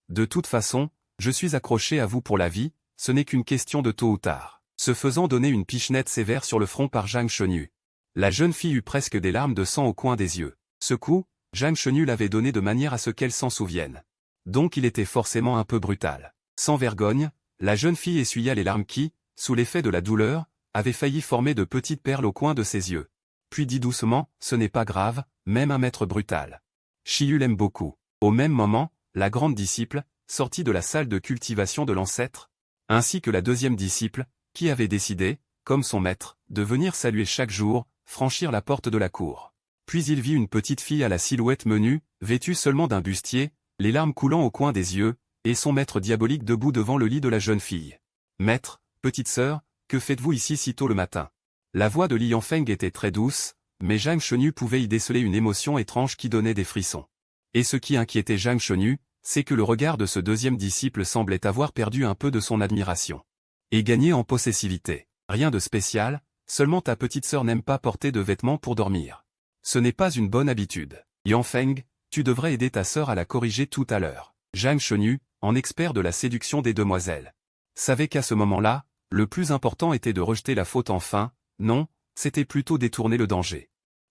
De toute façon, je suis accroché à vous pour la vie, ce n'est qu'une question de tôt ou tard. Se faisant donner une pichenette sévère sur le front par Zhang Chenu. La jeune fille eut presque des larmes de sang au coin des yeux. Ce coup, Zhang Chenu l'avait donné de manière à ce qu'elle s'en souvienne. Donc il était forcément un peu brutal. Sans vergogne, la jeune fille essuya les larmes qui, sous l'effet de la douleur, avaient failli former de petites perles au coin de ses yeux. Puis dit doucement, ce n'est pas grave, même un maître brutal. Shiyu l'aime beaucoup. Au même moment, la grande disciple, sortit de la salle de cultivation de l'ancêtre, ainsi que la deuxième disciple, qui avait décidé, comme son maître, de venir saluer chaque jour, franchir la porte de la cour. Puis il vit une petite fille à la silhouette menue, vêtue seulement d'un bustier, les larmes coulant au coin des yeux, et son maître diabolique debout devant le lit de la jeune fille. « Maître, petite sœur, que faites-vous ici si tôt le matin ?» La voix de Li Yanfeng était très douce, mais Zhang Chenu pouvait y déceler une émotion étrange qui donnait des frissons. Et ce qui inquiétait Zhang Chenu, c'est que le regard de ce deuxième disciple semblait avoir perdu un peu de son admiration. Et gagné en possessivité. Rien de spécial, seulement ta petite sœur n'aime pas porter de vêtements pour dormir. Ce n'est pas une bonne habitude. Yanfeng, tu devrais aider ta sœur à la corriger tout à l'heure. Zhang Chenu, en expert de la séduction des demoiselles, savait qu'à ce moment-là, le plus important était de rejeter la faute enfin, non, c'était plutôt détourner le danger.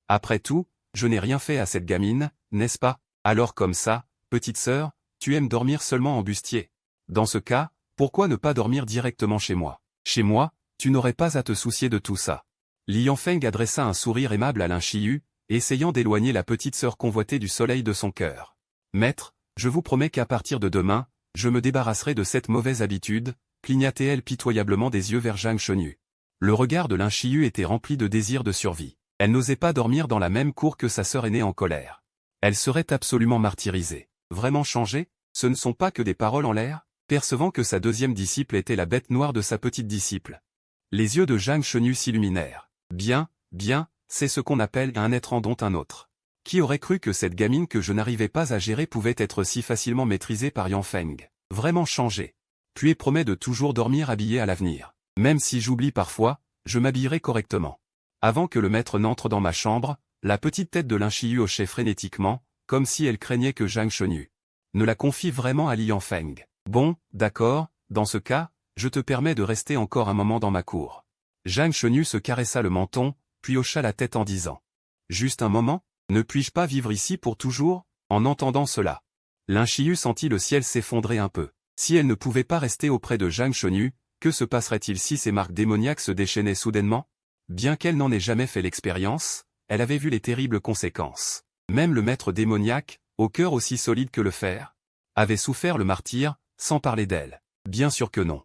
Après tout, je n'ai rien fait à cette gamine, n'est-ce pas? Alors comme ça, petite sœur, tu aimes dormir seulement en bustier. Dans ce cas, pourquoi ne pas dormir directement chez moi? Chez moi, tu n'aurais pas à te soucier de tout ça. Li Yanfeng adressa un sourire aimable à Linshiyu, essayant d'éloigner la petite sœur convoitée du soleil de son cœur. Maître, je vous promets qu'à partir de demain, je me débarrasserai de cette mauvaise habitude, clignatait-elle pitoyablement des yeux vers Zhang Chenu. Le regard de Linshiyu était rempli de désir de survie. Elle n'osait pas dormir dans la même cour que sa sœur aînée en colère. Elle serait absolument martyrisée. Vraiment changée? Ce ne sont pas que des paroles en l'air? Percevant que sa deuxième disciple était la bête noire de sa petite disciple. Les yeux de Zhang Chenu s'illuminèrent. Bien, bien, c'est ce qu'on appelle un être en dont un autre. Qui aurait cru que cette gamine que je n'arrivais pas à gérer pouvait être si facilement maîtrisée par Yanfeng? Vraiment changée. Puis promets de toujours dormir habillée à l'avenir. Même si j'oublie parfois, je m'habillerai correctement. Avant que le maître n'entre dans ma chambre, la petite tête de Linchiyu hochait frénétiquement, comme si elle craignait que Zhang Chenyu ne la confie vraiment à Li Yanfeng. Bon, d'accord, dans ce cas, je te permets de rester encore un moment dans ma cour. Zhang Chenyu se caressa le menton, puis hocha la tête en disant. Juste un moment? Ne puis-je pas vivre ici pour toujours? En entendant cela, Linchiyu sentit le ciel s'effondrer un peu. Si elle ne pouvait pas rester auprès de Zhang Chenyu, que se passerait-il si ces marques démoniaques se déchaînaient soudainement? Bien qu'elle n'en ait jamais fait l'expérience, elle avait vu les terribles conséquences. Même le maître démoniaque, au cœur aussi solide que le fer, avait souffert le martyre, sans parler d'elle. Bien sûr que non.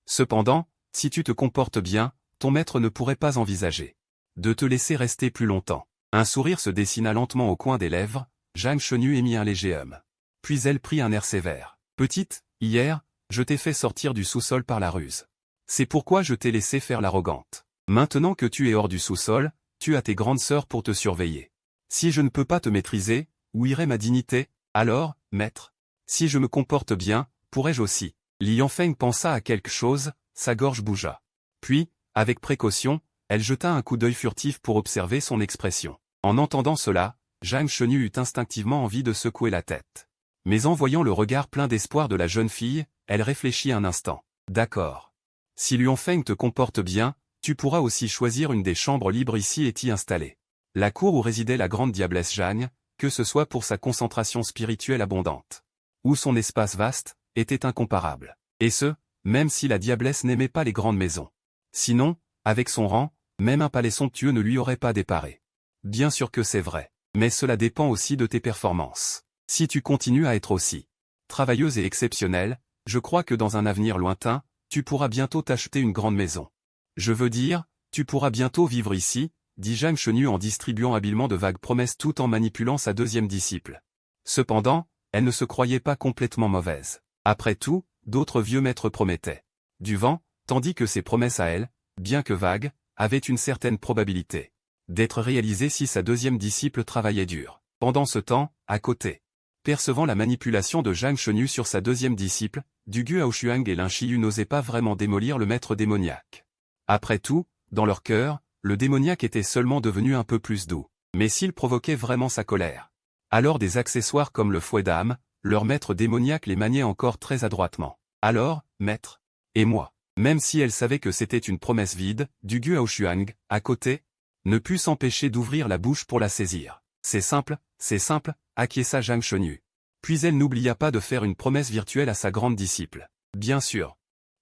Cependant, si tu te comportes bien, ton maître ne pourrait pas envisager de te laisser rester plus longtemps. Un sourire se dessina lentement au coin des lèvres, Zhang Chenyu émit un léger hum. Puis elle prit un air sévère. Petite, hier, je t'ai fait sortir du sous-sol par la ruse. C'est pourquoi je t'ai laissé faire l'arrogante. Maintenant que tu es hors du sous-sol, tu as tes grandes sœurs pour te surveiller. Si je ne peux pas te maîtriser, où irait ma dignité? Alors, maître, si je me comporte bien, pourrais-je aussi? Li Yanfeng pensa à quelque chose, sa gorge bougea. Puis, avec précaution, elle jeta un coup d'œil furtif pour observer son expression. En entendant cela, Zhang Chenyu eut instinctivement envie de secouer la tête. Mais en voyant le regard plein d'espoir de la jeune fille, elle réfléchit un instant. D'accord. Si Li Yanfeng te comporte bien, tu pourras aussi choisir une des chambres libres ici et t'y installer. La cour où résidait la grande diablesse Zhang, que ce soit pour sa concentration spirituelle abondante, ou son espace vaste, était incomparable. Et ce, même si la diablesse n'aimait pas les grandes maisons. Sinon, avec son rang, même un palais somptueux ne lui aurait pas déparé. Bien sûr que c'est vrai, mais cela dépend aussi de tes performances. Si tu continues à être aussi travailleuse et exceptionnelle, je crois que dans un avenir lointain, tu pourras bientôt t'acheter une grande maison. Je veux dire, tu pourras bientôt vivre ici, dit Zhang Chenyu en distribuant habilement de vagues promesses tout en manipulant sa deuxième disciple. Cependant, elle ne se croyait pas complètement mauvaise. Après tout, d'autres vieux maîtres promettaient du vent, tandis que ses promesses à elle, bien que vagues, avaient une certaine probabilité d'être réalisées si sa deuxième disciple travaillait dur. Pendant ce temps, à côté, percevant la manipulation de Zhang Chenyu sur sa deuxième disciple, Dugu Aoshuang et Linchiyu n'osaient pas vraiment démolir le maître démoniaque. Après tout, dans leur cœur, le démoniaque était seulement devenu un peu plus doux. Mais s'il provoquait vraiment sa colère, alors des accessoires comme le fouet d'âme, leur maître démoniaque les maniait encore très adroitement. Alors, maître, et moi, même si elle savait que c'était une promesse vide, Dugu Aoshuang, à côté, ne put s'empêcher d'ouvrir la bouche pour la saisir. C'est simple, acquiesça Zhang Chenyu. Puis elle n'oublia pas de faire une promesse virtuelle à sa grande disciple. Bien sûr.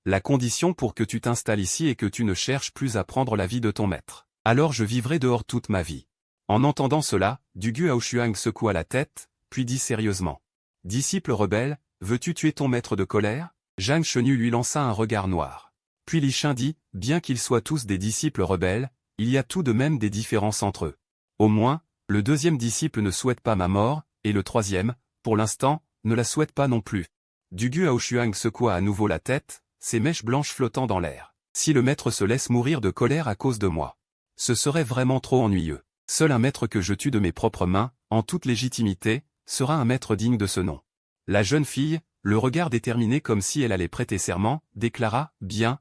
La condition pour que tu t'installes ici est que tu ne cherches plus à prendre la vie de ton maître. Alors je vivrai dehors toute ma vie. En entendant cela, Dugu Aoshuang secoua la tête, puis dit sérieusement. Disciple rebelle, veux-tu tuer ton maître de colère? Zhang Chenyu lui lança un regard noir. Puis Li Shin dit, bien qu'ils soient tous des disciples rebelles, il y a tout de même des différences entre eux. Au moins, le deuxième disciple ne souhaite pas ma mort, et le troisième, pour l'instant, ne la souhaite pas non plus. Dugu Aoshuang secoua à nouveau la tête, ses mèches blanches flottant dans l'air. Si le maître se laisse mourir de colère à cause de moi, ce serait vraiment trop ennuyeux. Seul un maître que je tue de mes propres mains, en toute légitimité, sera un maître digne de ce nom. La jeune fille, le regard déterminé comme si elle allait prêter serment, déclara, bien.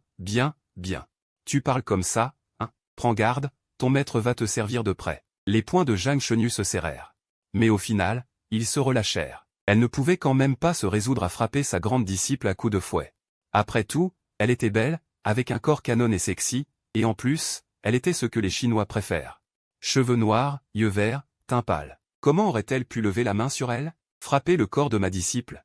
Tu parles comme ça, hein? Prends garde, ton maître va te servir de près. Les poings de Zhang Chenyu se serrèrent. Mais au final, ils se relâchèrent. Elle ne pouvait quand même pas se résoudre à frapper sa grande disciple à coups de fouet. Après tout, elle était belle, avec un corps canon et sexy, et en plus, elle était ce que les Chinois préfèrent. Cheveux noirs, yeux verts, teint pâle. Comment aurait-elle pu lever la main sur elle? Frapper le corps de ma disciple?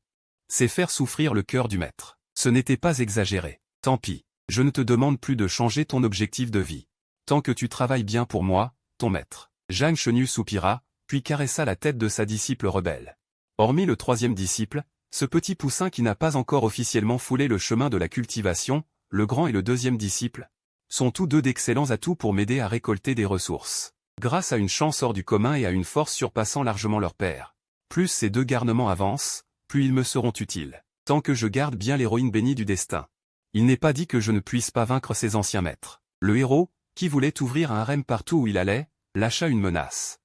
C'est faire souffrir le cœur du maître. Ce n'était pas exagéré. Tant pis, je ne te demande plus de changer ton objectif de vie. Tant que tu travailles bien pour moi, ton maître. Zhang Chenyu soupira, puis caressa la tête de sa disciple rebelle. Hormis le troisième disciple, ce petit poussin qui n'a pas encore officiellement foulé le chemin de la cultivation, le grand et le deuxième disciple, sont tous deux d'excellents atouts pour m'aider à récolter des ressources. Grâce à une chance hors du commun et à une force surpassant largement leur père. Plus ces deux garnements avancent, plus ils me seront utiles. Tant que je garde bien l'héroïne bénie du destin. Il n'est pas dit que je ne puisse pas vaincre ses anciens maîtres. Le héros, qui voulait ouvrir un harem partout où il allait, lâcha une menace.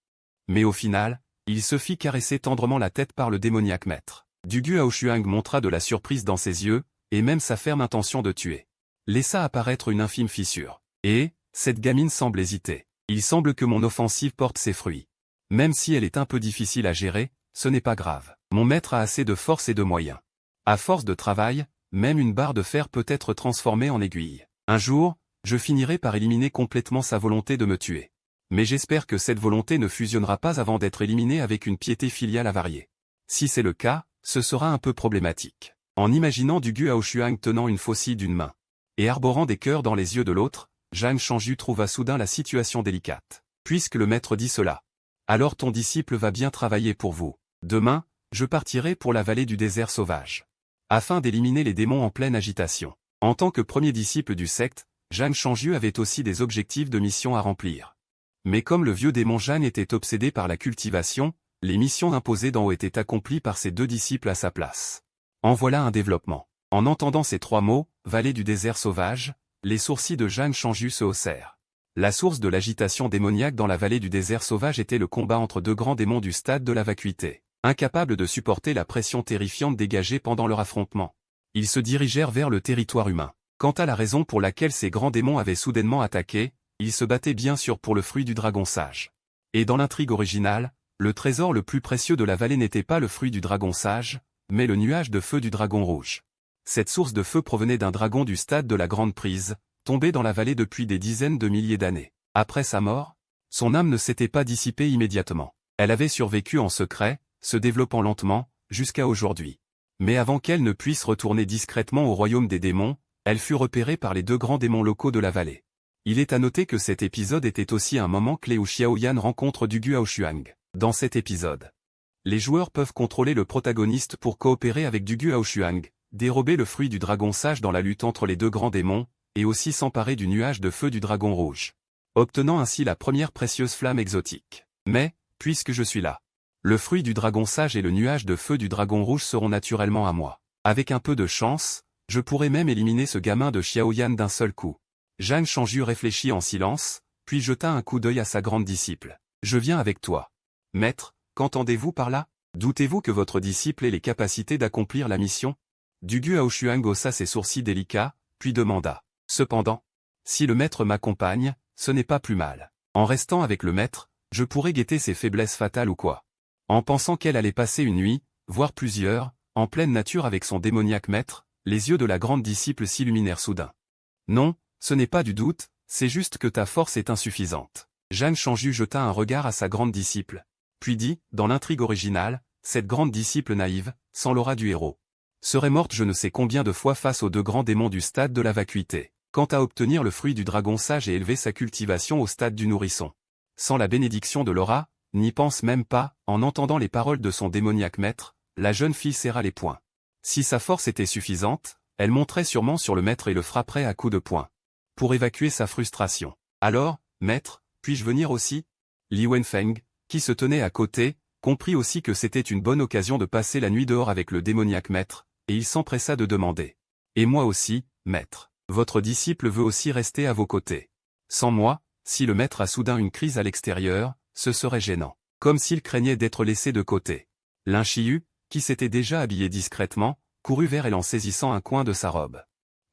Mais au final, il se fit caresser tendrement la tête par le démoniaque maître. Dugu Aoshuang montra de la surprise dans ses yeux, et même sa ferme intention de tuer. Laissa apparaître une infime fissure. Et, cette gamine semble hésiter. Il semble que mon offensive porte ses fruits. Même si elle est un peu difficile à gérer, ce n'est pas grave. Mon maître a assez de force et de moyens. À force de travail, même une barre de fer peut être transformée en aiguille. Un jour, je finirai par éliminer complètement sa volonté de me tuer. Mais j'espère que cette volonté ne fusionnera pas avant d'être éliminée avec une piété filiale avariée. Si c'est le cas, ce sera un peu problématique. En imaginant du Gu Aoshuang tenant une faucille d'une main et arborant des cœurs dans les yeux de l'autre, Zhang Shangju trouva soudain la situation délicate. Puisque le maître dit cela, alors ton disciple va bien travailler pour vous. Demain, je partirai pour la vallée du désert sauvage, afin d'éliminer les démons en pleine agitation. En tant que premier disciple du secte, Zhang Shangju avait aussi des objectifs de mission à remplir. Mais comme le vieux démon Zhang était obsédé par la cultivation, les missions imposées d'en haut étaient accomplies par ses deux disciples à sa place. En voilà un développement. En entendant ces trois mots, vallée du désert sauvage, les sourcils de Zhang Shangju se haussèrent. La source de l'agitation démoniaque dans la vallée du désert sauvage était le combat entre deux grands démons du stade de la vacuité, incapables de supporter la pression terrifiante dégagée pendant leur affrontement. Ils se dirigèrent vers le territoire humain. Quant à la raison pour laquelle ces grands démons avaient soudainement attaqué, ils se battaient bien sûr pour le fruit du dragon sage. Et dans l'intrigue originale, le trésor le plus précieux de la vallée n'était pas le fruit du dragon sage, mais le nuage de feu du dragon rouge. Cette source de feu provenait d'un dragon du stade de la Grande Prise, tombé dans la vallée depuis des dizaines de milliers d'années. Après sa mort, son âme ne s'était pas dissipée immédiatement. Elle avait survécu en secret, se développant lentement, jusqu'à aujourd'hui. Mais avant qu'elle ne puisse retourner discrètement au royaume des démons, elle fut repérée par les deux grands démons locaux de la vallée. Il est à noter que cet épisode était aussi un moment clé où Xiaoyan rencontre du Gu Aoshuang. Dans cet épisode, les joueurs peuvent contrôler le protagoniste pour coopérer avec du Gu Aoshuang, dérober le fruit du dragon sage dans la lutte entre les deux grands démons, et aussi s'emparer du nuage de feu du dragon rouge, obtenant ainsi la première précieuse flamme exotique. Mais, puisque je suis là, le fruit du dragon sage et le nuage de feu du dragon rouge seront naturellement à moi. Avec un peu de chance, je pourrais même éliminer ce gamin de Xiaoyan d'un seul coup. Zhang Shangju réfléchit en silence, puis jeta un coup d'œil à sa grande disciple. Je viens avec toi. Maître, qu'entendez-vous par là? Doutez-vous que votre disciple ait les capacités d'accomplir la mission? Du Gu Aoshuang haussa ses sourcils délicats, puis demanda. Cependant, si le maître m'accompagne, ce n'est pas plus mal. En restant avec le maître, je pourrais guetter ses faiblesses fatales ou quoi. En pensant qu'elle allait passer une nuit, voire plusieurs, en pleine nature avec son démoniaque maître, les yeux de la grande disciple s'illuminèrent soudain. Non, ce n'est pas du doute, c'est juste que ta force est insuffisante. Zhang Shangju jeta un regard à sa grande disciple, puis dit, dans l'intrigue originale, cette grande disciple naïve, sans l'aura du héros, serait morte je ne sais combien de fois face aux deux grands démons du stade de la vacuité. Quant à obtenir le fruit du dragon sage et élever sa cultivation au stade du nourrisson, sans la bénédiction de l'aura, n'y pense même pas, en entendant les paroles de son démoniaque maître, la jeune fille serra les poings. Si sa force était suffisante, elle monterait sûrement sur le maître et le frapperait à coups de poing, pour évacuer sa frustration. Alors, maître, puis-je venir aussi? Li Wenfeng, qui se tenait à côté, comprit aussi que c'était une bonne occasion de passer la nuit dehors avec le démoniaque maître, et il s'empressa de demander. Et moi aussi, maître. Votre disciple veut aussi rester à vos côtés. Sans moi, si le maître a soudain une crise à l'extérieur, ce serait gênant. Comme s'il craignait d'être laissé de côté. Lin Shiyu, qui s'était déjà habillé discrètement, courut vers elle en saisissant un coin de sa robe.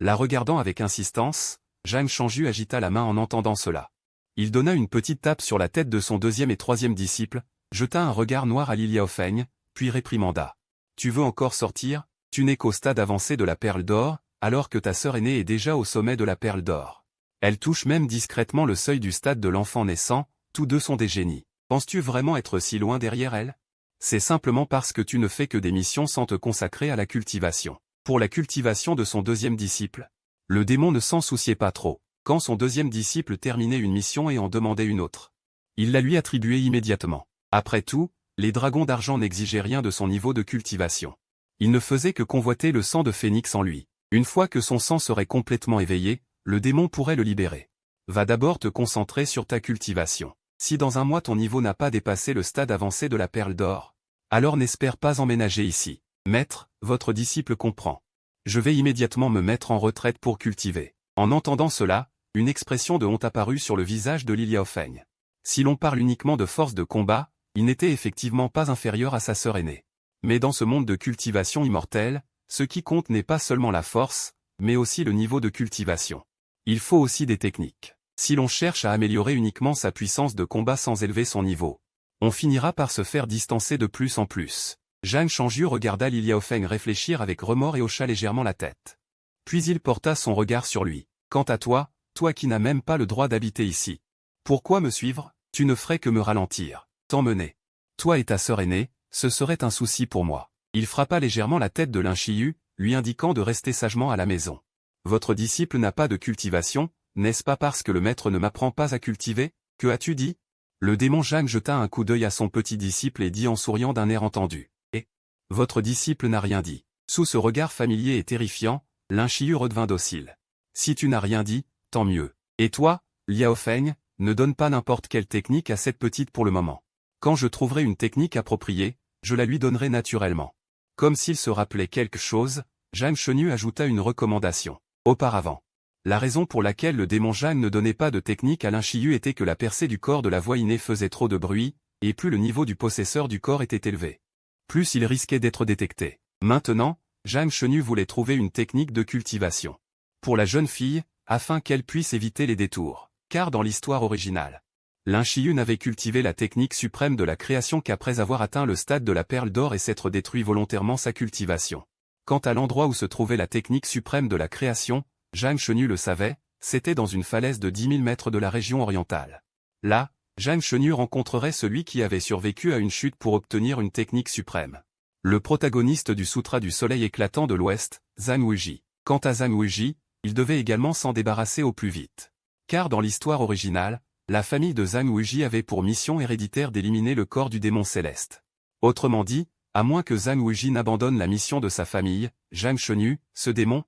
La regardant avec insistance, Zhang Shangju agita la main en entendant cela. Il donna une petite tape sur la tête de son deuxième et troisième disciple, jeta un regard noir à Li Liaofeng, puis réprimanda. Tu veux encore sortir? Tu n'es qu'au stade avancé de la perle d'or, alors que ta sœur aînée est déjà au sommet de la perle d'or. Elle touche même discrètement le seuil du stade de l'enfant naissant, tous deux sont des génies. Penses-tu vraiment être si loin derrière elle? C'est simplement parce que tu ne fais que des missions sans te consacrer à la cultivation. Pour la cultivation de son deuxième disciple, le démon ne s'en souciait pas trop. Quand son deuxième disciple terminait une mission et en demandait une autre, il la lui attribuait immédiatement. Après tout, les dragons d'argent n'exigeaient rien de son niveau de cultivation. Il ne faisait que convoiter le sang de Phénix en lui. Une fois que son sang serait complètement éveillé, le démon pourrait le libérer. Va d'abord te concentrer sur ta cultivation. Si dans un mois ton niveau n'a pas dépassé le stade avancé de la perle d'or, alors n'espère pas emménager ici. Maître, votre disciple comprend. Je vais immédiatement me mettre en retraite pour cultiver. En entendant cela, une expression de honte apparut sur le visage de Li Liaofeng. Si l'on parle uniquement de force de combat, il n'était effectivement pas inférieur à sa sœur aînée. Mais dans ce monde de cultivation immortelle, ce qui compte n'est pas seulement la force, mais aussi le niveau de cultivation. Il faut aussi des techniques. Si l'on cherche à améliorer uniquement sa puissance de combat sans élever son niveau, on finira par se faire distancer de plus en plus. Zhang Shangyu regarda Li Liaofeng réfléchir avec remords et hocha légèrement la tête. Puis il porta son regard sur lui. Quant à toi, toi qui n'as même pas le droit d'habiter ici. Pourquoi me suivre? Tu ne ferais que me ralentir. T'emmener. Toi et ta sœur aînée, ce serait un souci pour moi. Il frappa légèrement la tête de Lin Shiyu, lui indiquant de rester sagement à la maison. Votre disciple n'a pas de cultivation, n'est-ce pas parce que le maître ne m'apprend pas à cultiver? Que as-tu dit? Le démon Zhang jeta un coup d'œil à son petit disciple et dit en souriant d'un air entendu. Votre disciple n'a rien dit. Sous ce regard familier et terrifiant, Lin Shiyu redevint docile. Si tu n'as rien dit, tant mieux. Et toi, Liao Feng, ne donne pas n'importe quelle technique à cette petite pour le moment. Quand je trouverai une technique appropriée, je la lui donnerai naturellement. Comme s'il se rappelait quelque chose, Zhang Shenu ajouta une recommandation. Auparavant. La raison pour laquelle le démon Zhang ne donnait pas de technique à Lin Shiyu était que la percée du corps de la voix innée faisait trop de bruit, et plus le niveau du possesseur du corps était élevé, plus il risquait d'être détecté. Maintenant, Zhang Shenu voulait trouver une technique de cultivation pour la jeune fille, afin qu'elle puisse éviter les détours, car dans l'histoire originale, Lin Shiyu n'avait cultivé la technique suprême de la création qu'après avoir atteint le stade de la perle d'or et s'être détruit volontairement sa cultivation. Quant à l'endroit où se trouvait la technique suprême de la création, Zhang Shenu le savait, c'était dans une falaise de 10 000 mètres de la région orientale. Là, Zhang Shenu rencontrerait celui qui avait survécu à une chute pour obtenir une technique suprême. Le protagoniste du Sutra du Soleil éclatant de l'Ouest, Zhang Wuji. Quant à Zhang Wuji, il devait également s'en débarrasser au plus vite. Car dans l'histoire originale, la famille de Zhang Wuji avait pour mission héréditaire d'éliminer le corps du démon céleste. Autrement dit, à moins que Zhang Wuji n'abandonne la mission de sa famille, Zhang Shenu, ce démon,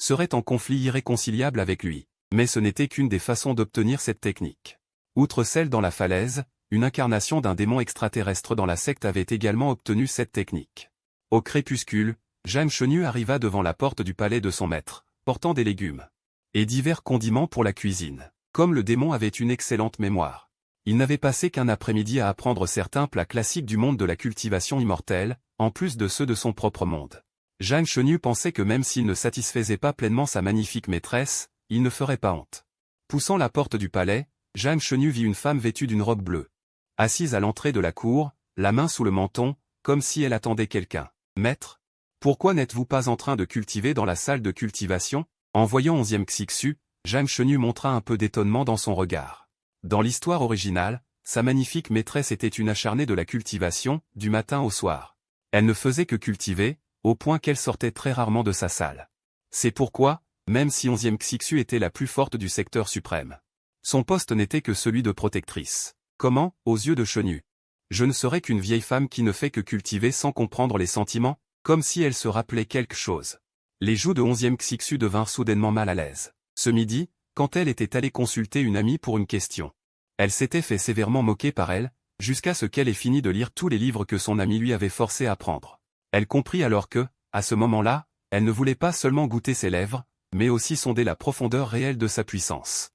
serait en conflit irréconciliable avec lui. Mais ce n'était qu'une des façons d'obtenir cette technique. Outre celle dans la falaise, une incarnation d'un démon extraterrestre dans la secte avait également obtenu cette technique. Au crépuscule, Zhang Shenu arriva devant la porte du palais de son maître, portant des légumes et divers condiments pour la cuisine. Comme le démon avait une excellente mémoire, il n'avait passé qu'un après-midi à apprendre certains plats classiques du monde de la cultivation immortelle, en plus de ceux de son propre monde. Zhang Shenu pensait que même s'il ne satisfaisait pas pleinement sa magnifique maîtresse, il ne ferait pas honte. Poussant la porte du palais, Zhang Shenu vit une femme vêtue d'une robe bleue, assise à l'entrée de la cour, la main sous le menton, comme si elle attendait quelqu'un. Maître, pourquoi n'êtes-vous pas en train de cultiver dans la salle de cultivation? En voyant 11e Xixu, Zhang Shenu montra un peu d'étonnement dans son regard. Dans l'histoire originale, sa magnifique maîtresse était une acharnée de la cultivation, du matin au soir. Elle ne faisait que cultiver, au point qu'elle sortait très rarement de sa salle. C'est pourquoi, même si 11e Xixu était la plus forte du secteur suprême, son poste n'était que celui de protectrice. Comment, aux yeux de Shenu, je ne serais qu'une vieille femme qui ne fait que cultiver sans comprendre les sentiments, comme si elle se rappelait quelque chose. Les joues de 11e Xixu devinrent soudainement mal à l'aise. Ce midi, quand elle était allée consulter une amie pour une question, elle s'était fait sévèrement moquer par elle, jusqu'à ce qu'elle ait fini de lire tous les livres que son amie lui avait forcé à prendre. Elle comprit alors que, à ce moment-là, elle ne voulait pas seulement goûter ses lèvres, mais aussi sonder la profondeur réelle de sa puissance.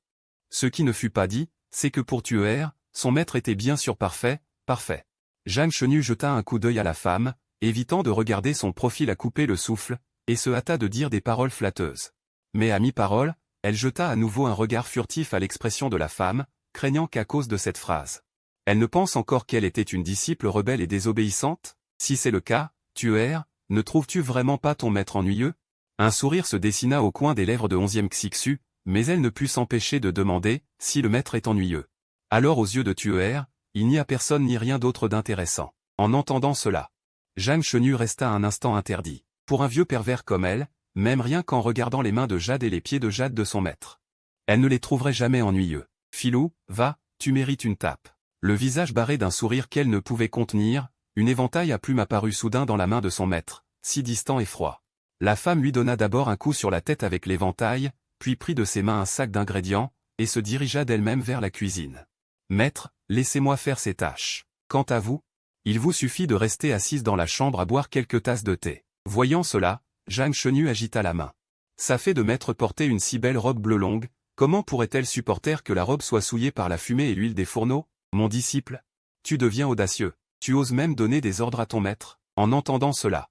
Ce qui ne fut pas dit, c'est que pour Tuer, son maître était bien sûr parfait. Zhang Shenu jeta un coup d'œil à la femme, évitant de regarder son profil à couper le souffle, et se hâta de dire des paroles flatteuses. Mais à mi-parole, elle jeta à nouveau un regard furtif à l'expression de la femme, craignant qu'à cause de cette phrase, elle ne pense encore qu'elle était une disciple rebelle et désobéissante? Si c'est le cas, Tuer, ne trouves-tu vraiment pas ton maître ennuyeux? Un sourire se dessina au coin des lèvres de 11e Xixu, mais elle ne put s'empêcher de demander si le maître est ennuyeux. Alors aux yeux de Tuer, il n'y a personne ni rien d'autre d'intéressant. En entendant cela, Zhang Shenu resta un instant interdit. Pour un vieux pervers comme elle, même rien qu'en regardant les mains de Jade et les pieds de Jade de son maître, elle ne les trouverait jamais ennuyeux. Filou, va, tu mérites une tape. Le visage barré d'un sourire qu'elle ne pouvait contenir, une éventail à plumes apparut soudain dans la main de son maître, si distant et froid. La femme lui donna d'abord un coup sur la tête avec l'éventail, puis prit de ses mains un sac d'ingrédients, et se dirigea d'elle-même vers la cuisine. Maître, laissez-moi faire ces tâches. Quant à vous, il vous suffit de rester assise dans la chambre à boire quelques tasses de thé. Voyant cela, Zhang Shenu agita la main. Ça fait de maître porter une si belle robe bleue longue, comment pourrait-elle supporter que la robe soit souillée par la fumée et l'huile des fourneaux? Mon disciple, tu deviens audacieux, tu oses même donner des ordres à ton maître. En entendant cela,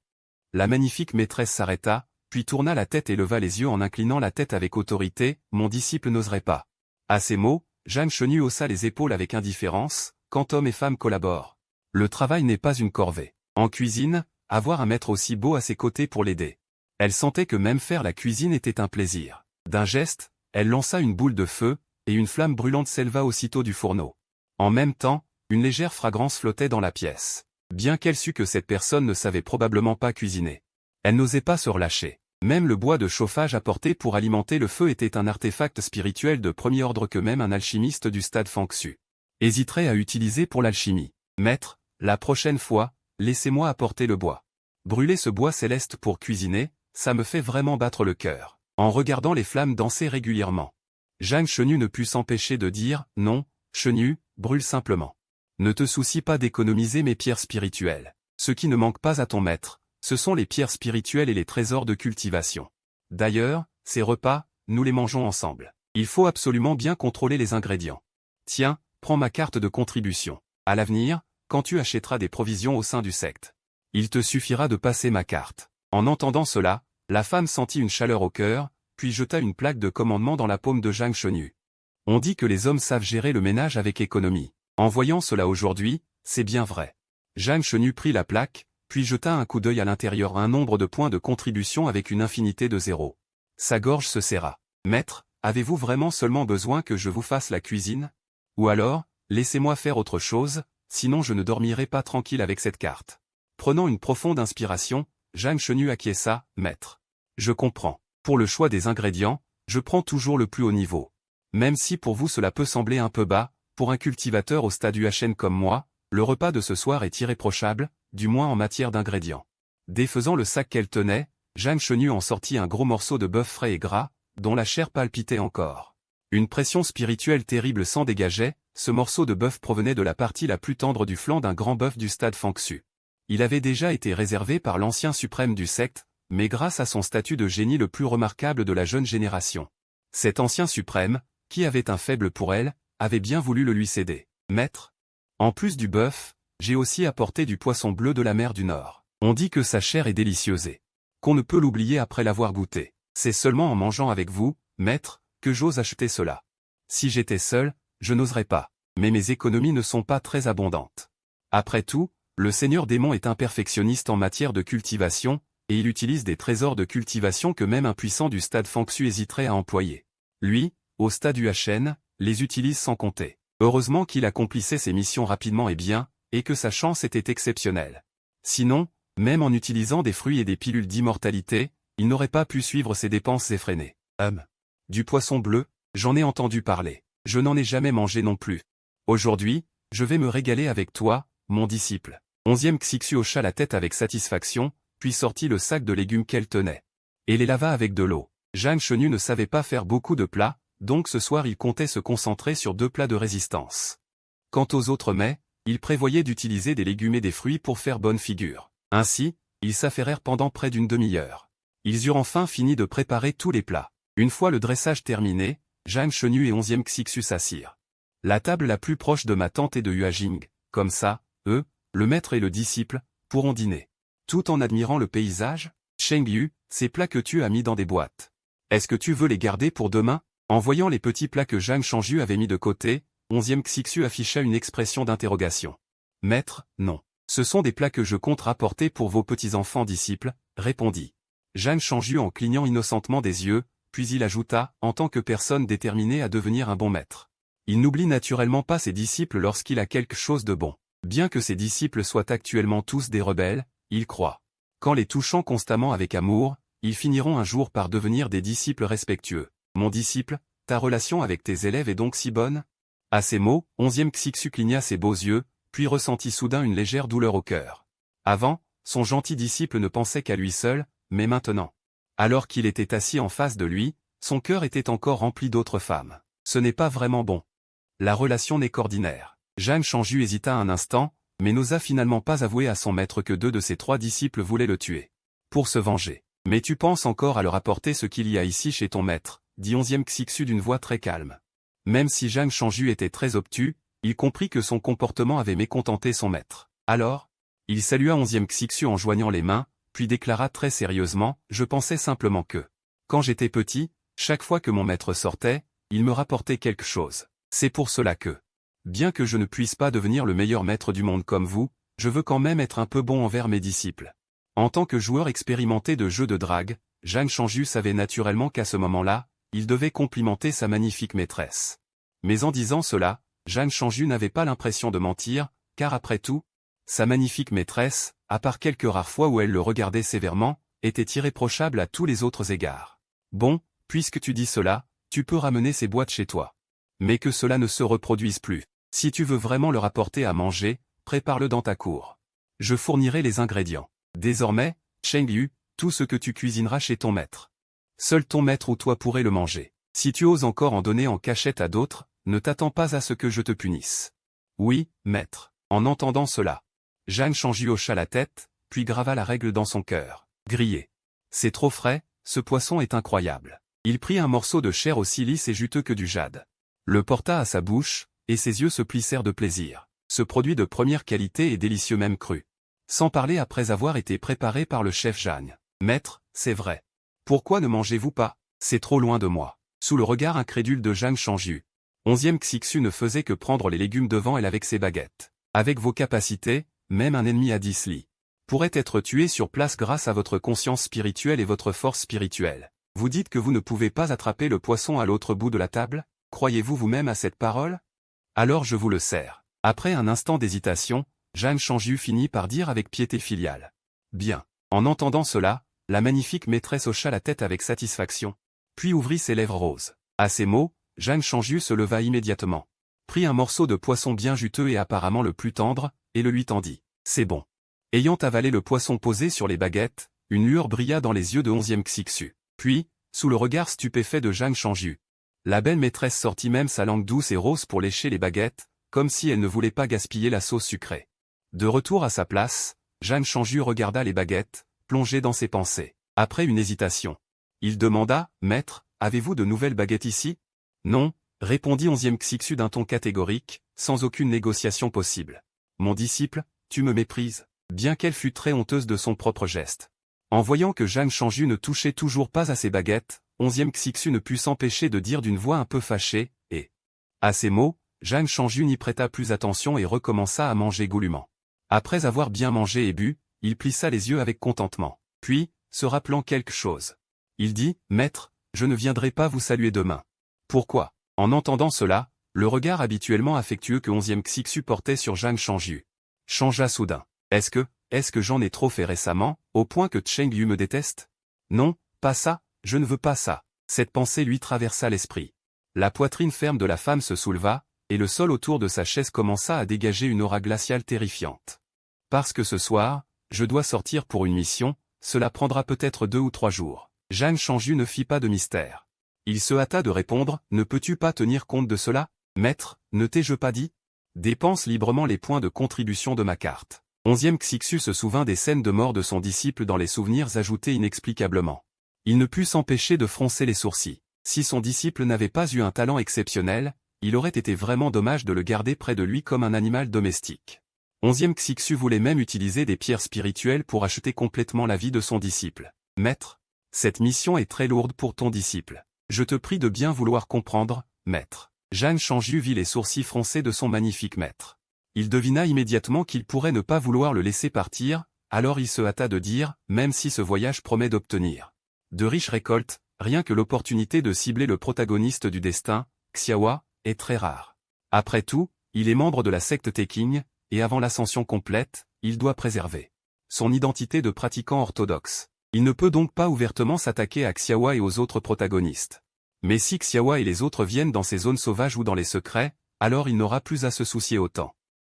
la magnifique maîtresse s'arrêta, puis tourna la tête et leva les yeux en inclinant la tête avec autorité, mon disciple n'oserait pas. À ces mots, Zhang Shenu haussa les épaules avec indifférence, quand hommes et femmes collaborent. Le travail n'est pas une corvée. En cuisine, avoir un maître aussi beau à ses côtés pour l'aider. Elle sentait que même faire la cuisine était un plaisir. D'un geste, elle lança une boule de feu, et une flamme brûlante s'éleva aussitôt du fourneau. En même temps, une légère fragrance flottait dans la pièce. Bien qu'elle sût que cette personne ne savait probablement pas cuisiner. Elle n'osait pas se relâcher. Même le bois de chauffage apporté pour alimenter le feu était un artefact spirituel de premier ordre que même un alchimiste du stade Fangxu hésiterait à utiliser pour l'alchimie. Maître, la prochaine fois, laissez-moi apporter le bois. Brûler ce bois céleste pour cuisiner, ça me fait vraiment battre le cœur. En regardant les flammes danser régulièrement. Zhang Shenu ne put s'empêcher de dire, non, Shenu, brûle simplement. Ne te soucie pas d'économiser mes pierres spirituelles. Ce qui ne manque pas à ton maître, ce sont les pierres spirituelles et les trésors de cultivation. D'ailleurs, ces repas, nous les mangeons ensemble. Il faut absolument bien contrôler les ingrédients. Tiens, prends ma carte de contribution. À l'avenir, quand tu achèteras des provisions au sein du secte, il te suffira de passer ma carte. En entendant cela, la femme sentit une chaleur au cœur, puis jeta une plaque de commandement dans la paume de Zhang Shenu. On dit que les hommes savent gérer le ménage avec économie. En voyant cela aujourd'hui, c'est bien vrai. Zhang Shenu prit la plaque, puis jeta un coup d'œil à l'intérieur un nombre de points de contribution avec une infinité de zéros. Sa gorge se serra. Maître, avez-vous vraiment seulement besoin que je vous fasse la cuisine? Ou alors, laissez-moi faire autre chose, sinon je ne dormirai pas tranquille avec cette carte. Prenant une profonde inspiration, Zhang Shenu acquiesça, maître. Je comprends. Pour le choix des ingrédients, je prends toujours le plus haut niveau. Même si pour vous cela peut sembler un peu bas, pour un cultivateur au stade UHN comme moi, le repas de ce soir est irréprochable, du moins en matière d'ingrédients. Défaisant le sac qu'elle tenait, Zhang Shenu en sortit un gros morceau de bœuf frais et gras, dont la chair palpitait encore. Une pression spirituelle terrible s'en dégageait, ce morceau de bœuf provenait de la partie la plus tendre du flanc d'un grand bœuf du stade Fangxu. Il avait déjà été réservé par l'ancien suprême du secte, mais grâce à son statut de génie le plus remarquable de la jeune génération. Cet ancien suprême, qui avait un faible pour elle, avait bien voulu le lui céder. Maître, en plus du bœuf, j'ai aussi apporté du poisson bleu de la mer du Nord. On dit que sa chair est délicieuse et qu'on ne peut l'oublier après l'avoir goûté. C'est seulement en mangeant avec vous, maître, que j'ose acheter cela. Si j'étais seul, je n'oserais pas, mais mes économies ne sont pas très abondantes. Après tout, le seigneur démon est un perfectionniste en matière de cultivation, et il utilise des trésors de cultivation que même un puissant du stade Fangxu hésiterait à employer. Lui, au stade UHN, les utilise sans compter. Heureusement qu'il accomplissait ses missions rapidement et bien, et que sa chance était exceptionnelle. Sinon, même en utilisant des fruits et des pilules d'immortalité, il n'aurait pas pu suivre ses dépenses effrénées. Du poisson bleu, j'en ai entendu parler. Je n'en ai jamais mangé non plus. Aujourd'hui, je vais me régaler avec toi, mon disciple. 11e Xixu hocha la tête avec satisfaction, puis sortit le sac de légumes qu'elle tenait. Et les lava avec de l'eau. Zhang Shenu ne savait pas faire beaucoup de plats, donc ce soir il comptait se concentrer sur 2 plats de résistance. Quant aux autres mets, il prévoyait d'utiliser des légumes et des fruits pour faire bonne figure. Ainsi, ils s'affairèrent pendant près d'une demi-heure. Ils eurent enfin fini de préparer tous les plats. Une fois le dressage terminé, Zhang Shenu et 11e Xixu s'assirent. La table la plus proche de ma tante et de Yuajing, comme ça, eux, le maître et le disciple, pourront dîner. Tout en admirant le paysage, Cheng Yu, ces plats que tu as mis dans des boîtes. Est-ce que tu veux les garder pour demain? En voyant les petits plats que Zhang Shangyu avait mis de côté, 11e Xixu afficha une expression d'interrogation. Maître, non. Ce sont des plats que je compte rapporter pour vos petits-enfants disciples, répondit Zhang Shangyu en clignant innocentement des yeux, puis il ajouta, en tant que personne déterminée à devenir un bon maître. Il n'oublie naturellement pas ses disciples lorsqu'il a quelque chose de bon. Bien que ses disciples soient actuellement tous des rebelles, il croit qu'en les touchant constamment avec amour, ils finiront un jour par devenir des disciples respectueux. Mon disciple, ta relation avec tes élèves est donc si bonne? À ces mots, 11e Xixu cligna ses beaux yeux, puis ressentit soudain une légère douleur au cœur. Avant, son gentil disciple ne pensait qu'à lui seul, mais maintenant, alors qu'il était assis en face de lui, son cœur était encore rempli d'autres femmes. Ce n'est pas vraiment bon. La relation n'est qu'ordinaire. Zhang Shangyu hésita un instant, mais n'osa finalement pas avouer à son maître que 2 de ses 3 disciples voulaient le tuer. Pour se venger. Mais tu penses encore à leur apporter ce qu'il y a ici chez ton maître, dit 11e Xixu d'une voix très calme. Même si Zhang Shangyu était très obtus, il comprit que son comportement avait mécontenté son maître. Alors, il salua 11e Xixu en joignant les mains, puis déclara très sérieusement, je pensais simplement que, quand j'étais petit, chaque fois que mon maître sortait, il me rapportait quelque chose. C'est pour cela que, bien que je ne puisse pas devenir le meilleur maître du monde comme vous, je veux quand même être un peu bon envers mes disciples. En tant que joueur expérimenté de jeux de drague, Zhang Shangyu savait naturellement qu'à ce moment-là, il devait complimenter sa magnifique maîtresse. Mais en disant cela, Zhang Shangyu n'avait pas l'impression de mentir, car après tout, sa magnifique maîtresse, à part quelques rares fois où elle le regardait sévèrement, était irréprochable à tous les autres égards. Bon, puisque tu dis cela, tu peux ramener ces boîtes chez toi. Mais que cela ne se reproduise plus. Si tu veux vraiment leur apporter à manger, prépare-le dans ta cour. Je fournirai les ingrédients. Désormais, Cheng Yu, tout ce que tu cuisineras chez ton maître. Seul ton maître ou toi pourrait le manger. Si tu oses encore en donner en cachette à d'autres, ne t'attends pas à ce que je te punisse. Oui, maître. En entendant cela, Zhang Shangyu hocha la tête, puis grava la règle dans son cœur. Grillé. C'est trop frais, ce poisson est incroyable. Il prit un morceau de chair aussi lisse et juteux que du jade. Le porta à sa bouche, et ses yeux se plissèrent de plaisir. Ce produit de première qualité est délicieux même cru. Sans parler après avoir été préparé par le chef Zhang. Maître, c'est vrai. Pourquoi ne mangez-vous pas? C'est trop loin de moi. Sous le regard incrédule de Zhang Shangyu, 11e Xixu ne faisait que prendre les légumes devant elle avec ses baguettes. Avec vos capacités, même un ennemi à 10 lits pourrait être tué sur place grâce à votre conscience spirituelle et votre force spirituelle. Vous dites que vous ne pouvez pas attraper le poisson à l'autre bout de la table? Croyez-vous vous-même à cette parole? Alors je vous le sers. Après un instant d'hésitation, Zhang Shangyu finit par dire avec piété filiale. Bien. En entendant cela, la magnifique maîtresse hocha la tête avec satisfaction, puis ouvrit ses lèvres roses. À ces mots, Zhang Shangyu se leva immédiatement, prit un morceau de poisson bien juteux et apparemment le plus tendre, et le lui tendit. C'est bon. Ayant avalé le poisson posé sur les baguettes, une lueur brilla dans les yeux de 11e Xixu. Puis, sous le regard stupéfait de Zhang Shangyu, la belle maîtresse sortit même sa langue douce et rose pour lécher les baguettes, comme si elle ne voulait pas gaspiller la sauce sucrée. De retour à sa place, Zhang Shangyu regarda les baguettes, plongé dans ses pensées. Après une hésitation, il demanda, « Maître, avez-vous de nouvelles baguettes ici ?» « Non, » répondit 11e Xixu d'un ton catégorique, sans aucune négociation possible. « Mon disciple, tu me méprises ?» Bien qu'elle fût très honteuse de son propre geste. En voyant que Zhang Shangyu ne touchait toujours pas à ses baguettes, 11e Xixu ne put s'empêcher de dire d'une voix un peu fâchée, et... À ces mots, Zhang Shangyu n'y prêta plus attention et recommença à manger goulûment. Après avoir bien mangé et bu, il plissa les yeux avec contentement. Puis, se rappelant quelque chose, il dit, « Maître, je ne viendrai pas vous saluer demain. » Pourquoi? En entendant cela, le regard habituellement affectueux que 11e Xixu portait sur Zhang Shangyu changea soudain. Est-ce que j'en ai trop fait récemment, au point que Cheng Yu me déteste? Non, pas ça, je ne veux pas ça. Cette pensée lui traversa l'esprit. La poitrine ferme de la femme se souleva, et le sol autour de sa chaise commença à dégager une aura glaciale terrifiante. Parce que ce soir, je dois sortir pour une mission, cela prendra peut-être 2 ou 3 jours. Zhang Shangyu ne fit pas de mystère. Il se hâta de répondre, « Ne peux-tu pas tenir compte de cela? Maître, ne t'ai-je pas dit? Dépense librement les points de contribution de ma carte. » 11e Xixu se souvint des scènes de mort de son disciple dans les souvenirs ajoutés inexplicablement. Il ne put s'empêcher de froncer les sourcils. Si son disciple n'avait pas eu un talent exceptionnel, il aurait été vraiment dommage de le garder près de lui comme un animal domestique. 11e Xixu voulait même utiliser des pierres spirituelles pour acheter complètement la vie de son disciple. « Maître, cette mission est très lourde pour ton disciple. Je te prie de bien vouloir comprendre, maître. » Zhang Shangyu vit les sourcils froncés de son magnifique maître. Il devina immédiatement qu'il pourrait ne pas vouloir le laisser partir, alors il se hâta de dire, même si ce voyage promet d'obtenir de riches récoltes, rien que l'opportunité de cibler le protagoniste du destin, Xiaowa, est très rare. Après tout, il est membre de la secte Teking, et avant l'ascension complète, il doit préserver son identité de pratiquant orthodoxe. Il ne peut donc pas ouvertement s'attaquer à Xiaowa et aux autres protagonistes. Mais si Xiaowa et les autres viennent dans ces zones sauvages ou dans les secrets, alors il n'aura plus à se soucier autant.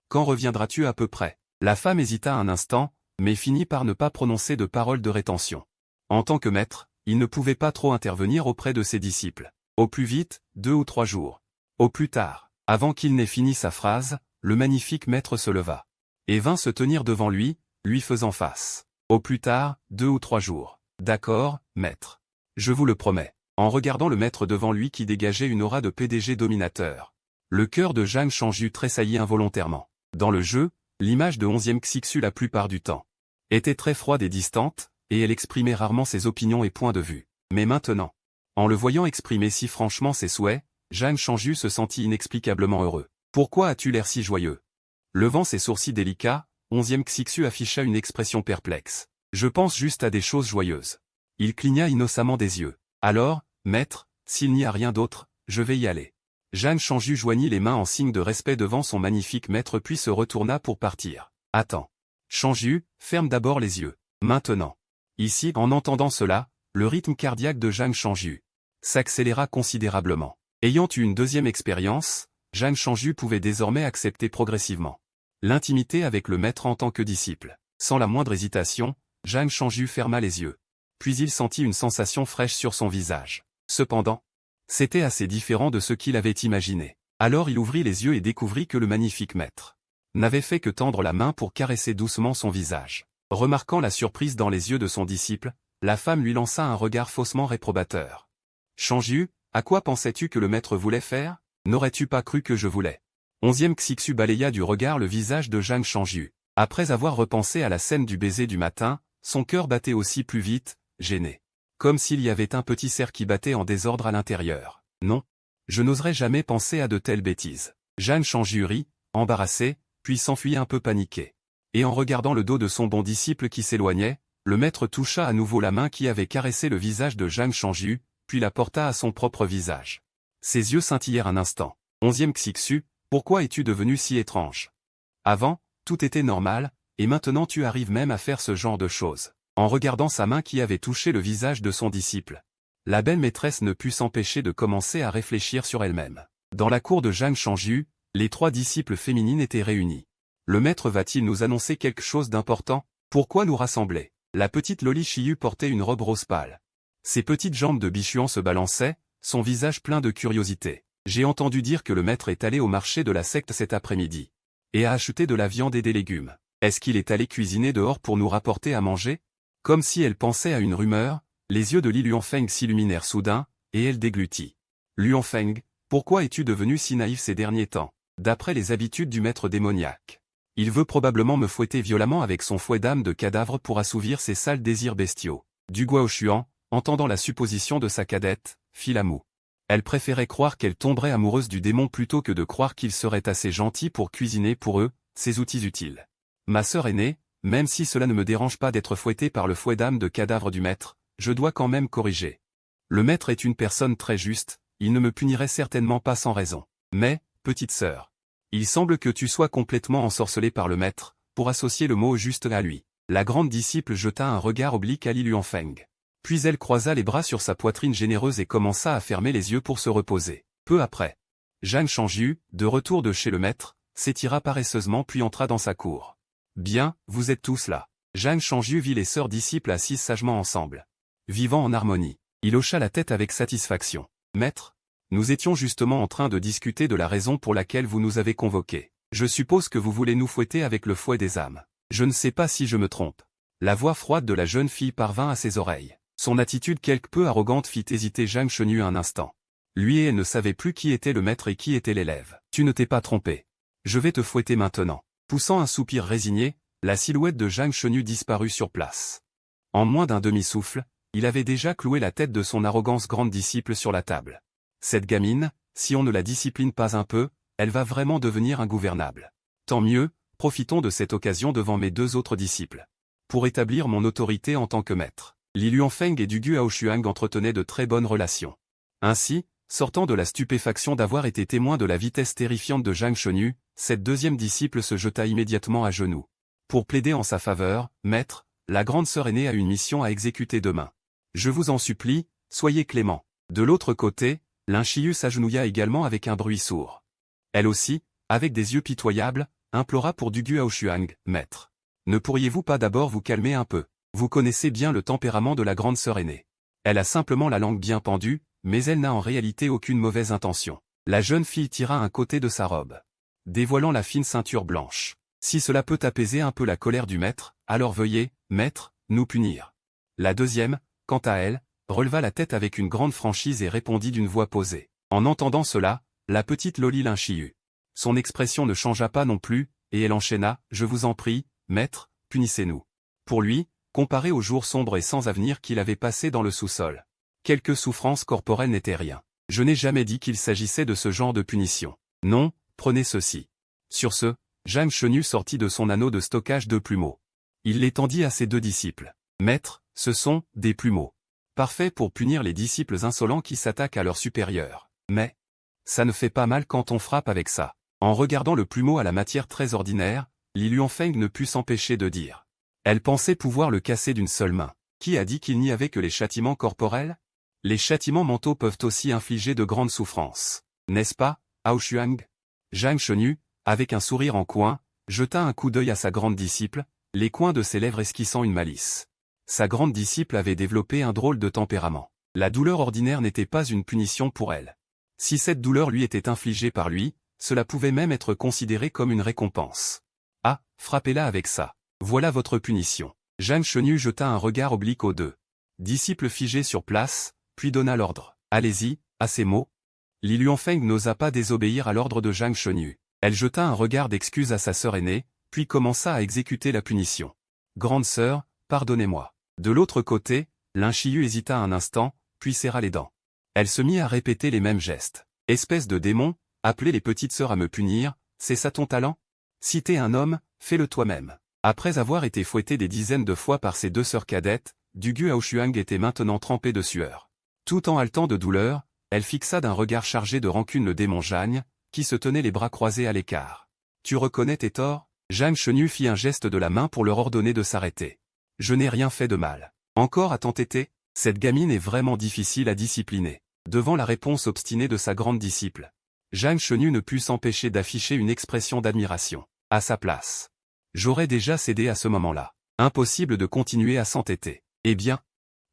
Quand reviendras-tu à peu près? La femme hésita un instant, mais finit par ne pas prononcer de paroles de rétention. En tant que maître, il ne pouvait pas trop intervenir auprès de ses disciples. Au plus vite, 2 ou 3 jours. Au plus tard, avant qu'il n'ait fini sa phrase, le magnifique maître se leva et vint se tenir devant lui, lui faisant face. Au plus tard, 2 ou 3 jours. D'accord, maître. Je vous le promets. En regardant le maître devant lui qui dégageait une aura de PDG dominateur, le cœur de Zhang Shangyu tressaillit involontairement. Dans le jeu, l'image de 11e Xixu la plupart du temps était très froide et distante, et elle exprimait rarement ses opinions et points de vue. Mais maintenant, en le voyant exprimer si franchement ses souhaits, Zhang Shangyu se sentit inexplicablement heureux. Pourquoi as-tu l'air si joyeux? Levant ses sourcils délicats, 11e Xixu afficha une expression perplexe. Je pense juste à des choses joyeuses. Il cligna innocemment des yeux. Alors, maître, s'il n'y a rien d'autre, je vais y aller. Zhang Shangyu joignit les mains en signe de respect devant son magnifique maître puis se retourna pour partir. Attends. Shangyu, ferme d'abord les yeux. Maintenant. Ici, en entendant cela, le rythme cardiaque de Zhang Shangyu s'accéléra considérablement. Ayant eu une deuxième expérience, Zhang Shangyu pouvait désormais accepter progressivement l'intimité avec le maître en tant que disciple. Sans la moindre hésitation, Zhang Shangyu ferma les yeux. Puis il sentit une sensation fraîche sur son visage. Cependant, c'était assez différent de ce qu'il avait imaginé. Alors il ouvrit les yeux et découvrit que le magnifique maître n'avait fait que tendre la main pour caresser doucement son visage. Remarquant la surprise dans les yeux de son disciple, la femme lui lança un regard faussement réprobateur. Shangyu, à quoi pensais-tu que le maître voulait faire? N'aurais-tu pas cru que je voulais? 11e Xixu balaya du regard le visage de Zhang Shangyu. Après avoir repensé à la scène du baiser du matin, son cœur battait aussi plus vite, gêné. Comme s'il y avait un petit cerf qui battait en désordre à l'intérieur. Non. Je n'oserais jamais penser à de telles bêtises. Zhang Shangyu rit, embarrassé, puis s'enfuit un peu paniqué. Et en regardant le dos de son bon disciple qui s'éloignait, le maître toucha à nouveau la main qui avait caressé le visage de Zhang Shangyu, puis la porta à son propre visage. Ses yeux scintillèrent un instant. 11e Xixu, pourquoi es-tu devenu si étrange? Avant, tout était normal, et maintenant tu arrives même à faire ce genre de choses. En regardant sa main qui avait touché le visage de son disciple, la belle maîtresse ne put s'empêcher de commencer à réfléchir sur elle-même. Dans la cour de Zhang Shangyu, les 3 disciples féminines étaient réunies. Le maître va-t-il nous annoncer quelque chose d'important? Pourquoi nous rassembler? La petite Loli Shiyu portait une robe rose pâle. Ses petites jambes de bichuan se balançaient, son visage plein de curiosité. J'ai entendu dire que le maître est allé au marché de la secte cet après-midi. Et a acheté de la viande et des légumes. Est-ce qu'il est allé cuisiner dehors pour nous rapporter à manger? Comme si elle pensait à une rumeur, les yeux de Li Luanfeng s'illuminèrent soudain, et elle déglutit. Luanfeng, pourquoi es-tu devenu si naïf ces derniers temps? D'après les habitudes du maître démoniaque. Il veut probablement me fouetter violemment avec son fouet d'âme de cadavre pour assouvir ses sales désirs bestiaux. Du Guaoshuan, entendant la supposition de sa cadette, fit la moue. Elle préférait croire qu'elle tomberait amoureuse du démon plutôt que de croire qu'il serait assez gentil pour cuisiner pour eux, ses outils utiles. Ma sœur aînée, même si cela ne me dérange pas d'être fouettée par le fouet d'âme de cadavre du maître, je dois quand même corriger. Le maître est une personne très juste, il ne me punirait certainement pas sans raison. Mais, petite sœur, il semble que tu sois complètement ensorcelée par le maître, pour associer le mot juste à lui. La grande disciple jeta un regard oblique à Li Luanfeng. Puis elle croisa les bras sur sa poitrine généreuse et commença à fermer les yeux pour se reposer. Peu après, Zhang Shangyu, de retour de chez le maître, s'étira paresseusement puis entra dans sa cour. Bien, vous êtes tous là. Zhang Shangyu vit les sœurs disciples assises sagement ensemble, vivant en harmonie. Il hocha la tête avec satisfaction. Maître, nous étions justement en train de discuter de la raison pour laquelle vous nous avez convoqués. Je suppose que vous voulez nous fouetter avec le fouet des âmes. Je ne sais pas si je me trompe. La voix froide de la jeune fille parvint à ses oreilles. Son attitude quelque peu arrogante fit hésiter Zhang Shangyu un instant. Lui et elle ne savaient plus qui était le maître et qui était l'élève. Tu ne t'es pas trompé. Je vais te fouetter maintenant. Poussant un soupir résigné, la silhouette de Zhang Shangyu disparut sur place. En moins d'un demi-souffle, il avait déjà cloué la tête de son arrogance grande disciple sur la table. Cette gamine, si on ne la discipline pas un peu, elle va vraiment devenir ingouvernable. Tant mieux, profitons de cette occasion devant mes 2 autres disciples. Pour établir mon autorité en tant que maître. Li Luanfeng et du Guaoshuang entretenaient de très bonnes relations. Ainsi, sortant de la stupéfaction d'avoir été témoin de la vitesse terrifiante de Zhang Shangyu, cette deuxième disciple se jeta immédiatement à genoux. Pour plaider en sa faveur, maître, la grande sœur aînée a une mission à exécuter demain. Je vous en supplie, soyez clément. De l'autre côté, Linshiyu s'agenouilla également avec un bruit sourd. Elle aussi, avec des yeux pitoyables, implora pour du Guaoshuang, maître. Ne pourriez-vous pas d'abord vous calmer un peu? Vous connaissez bien le tempérament de la grande sœur aînée. Elle a simplement la langue bien pendue, mais elle n'a en réalité aucune mauvaise intention. La jeune fille tira un côté de sa robe, dévoilant la fine ceinture blanche. Si cela peut apaiser un peu la colère du maître, alors veuillez, maître, nous punir. La deuxième, quant à elle, releva la tête avec une grande franchise et répondit d'une voix posée. En entendant cela, la petite Loli Linshiyu. Son expression ne changea pas non plus, et elle enchaîna, je vous en prie, maître, punissez-nous. Pour lui, comparé aux jours sombres et sans avenir qu'il avait passés dans le sous-sol, quelques souffrances corporelles n'étaient rien. Je n'ai jamais dit qu'il s'agissait de ce genre de punition. Non, prenez ceci. Sur ce, Zhang Shenu sortit de son anneau de stockage deux plumeaux. Il les tendit à ses deux disciples. Maître, ce sont des plumeaux. Parfaits pour punir les disciples insolents qui s'attaquent à leurs supérieurs. Mais ça ne fait pas mal quand on frappe avec ça. En regardant le plumeau à la matière très ordinaire, Li Luanfeng ne put s'empêcher de dire. Elle pensait pouvoir le casser d'une seule main. Qui a dit qu'il n'y avait que les châtiments corporels? Les châtiments mentaux peuvent aussi infliger de grandes souffrances. N'est-ce pas, Hao Shuang? Zhang Shenu, avec un sourire en coin, jeta un coup d'œil à sa grande disciple, les coins de ses lèvres esquissant une malice. Sa grande disciple avait développé un drôle de tempérament. La douleur ordinaire n'était pas une punition pour elle. Si cette douleur lui était infligée par lui, cela pouvait même être considéré comme une récompense. Ah, frappez-la avec ça. Voilà votre punition. Zhang Shenu jeta un regard oblique aux deux disciples figés sur place, puis donna l'ordre. Allez-y, à ces mots. Li Luanfeng n'osa pas désobéir à l'ordre de Zhang Shenu. Elle jeta un regard d'excuse à sa sœur aînée, puis commença à exécuter la punition. Grande sœur, pardonnez-moi. De l'autre côté, Lin Shiyu hésita un instant, puis serra les dents. Elle se mit à répéter les mêmes gestes. Espèce de démon, appeler les petites sœurs à me punir, c'est ça ton talent? Si t'es un homme, fais-le toi-même. Après avoir été fouetté des dizaines de fois par ses deux sœurs cadettes, Dugu Aoshuang était maintenant trempé de sueur. Tout en haletant de douleur, elle fixa d'un regard chargé de rancune le démon Zhang, qui se tenait les bras croisés à l'écart. Tu reconnais tes torts? Zhang Shenu fit un geste de la main pour leur ordonner de s'arrêter. Je n'ai rien fait de mal. Encore à t'entêter? Cette gamine est vraiment difficile à discipliner. Devant la réponse obstinée de sa grande disciple, Zhang Shenu ne put s'empêcher d'afficher une expression d'admiration. À sa place, j'aurais déjà cédé à ce moment-là. Impossible de continuer à s'entêter. Eh bien,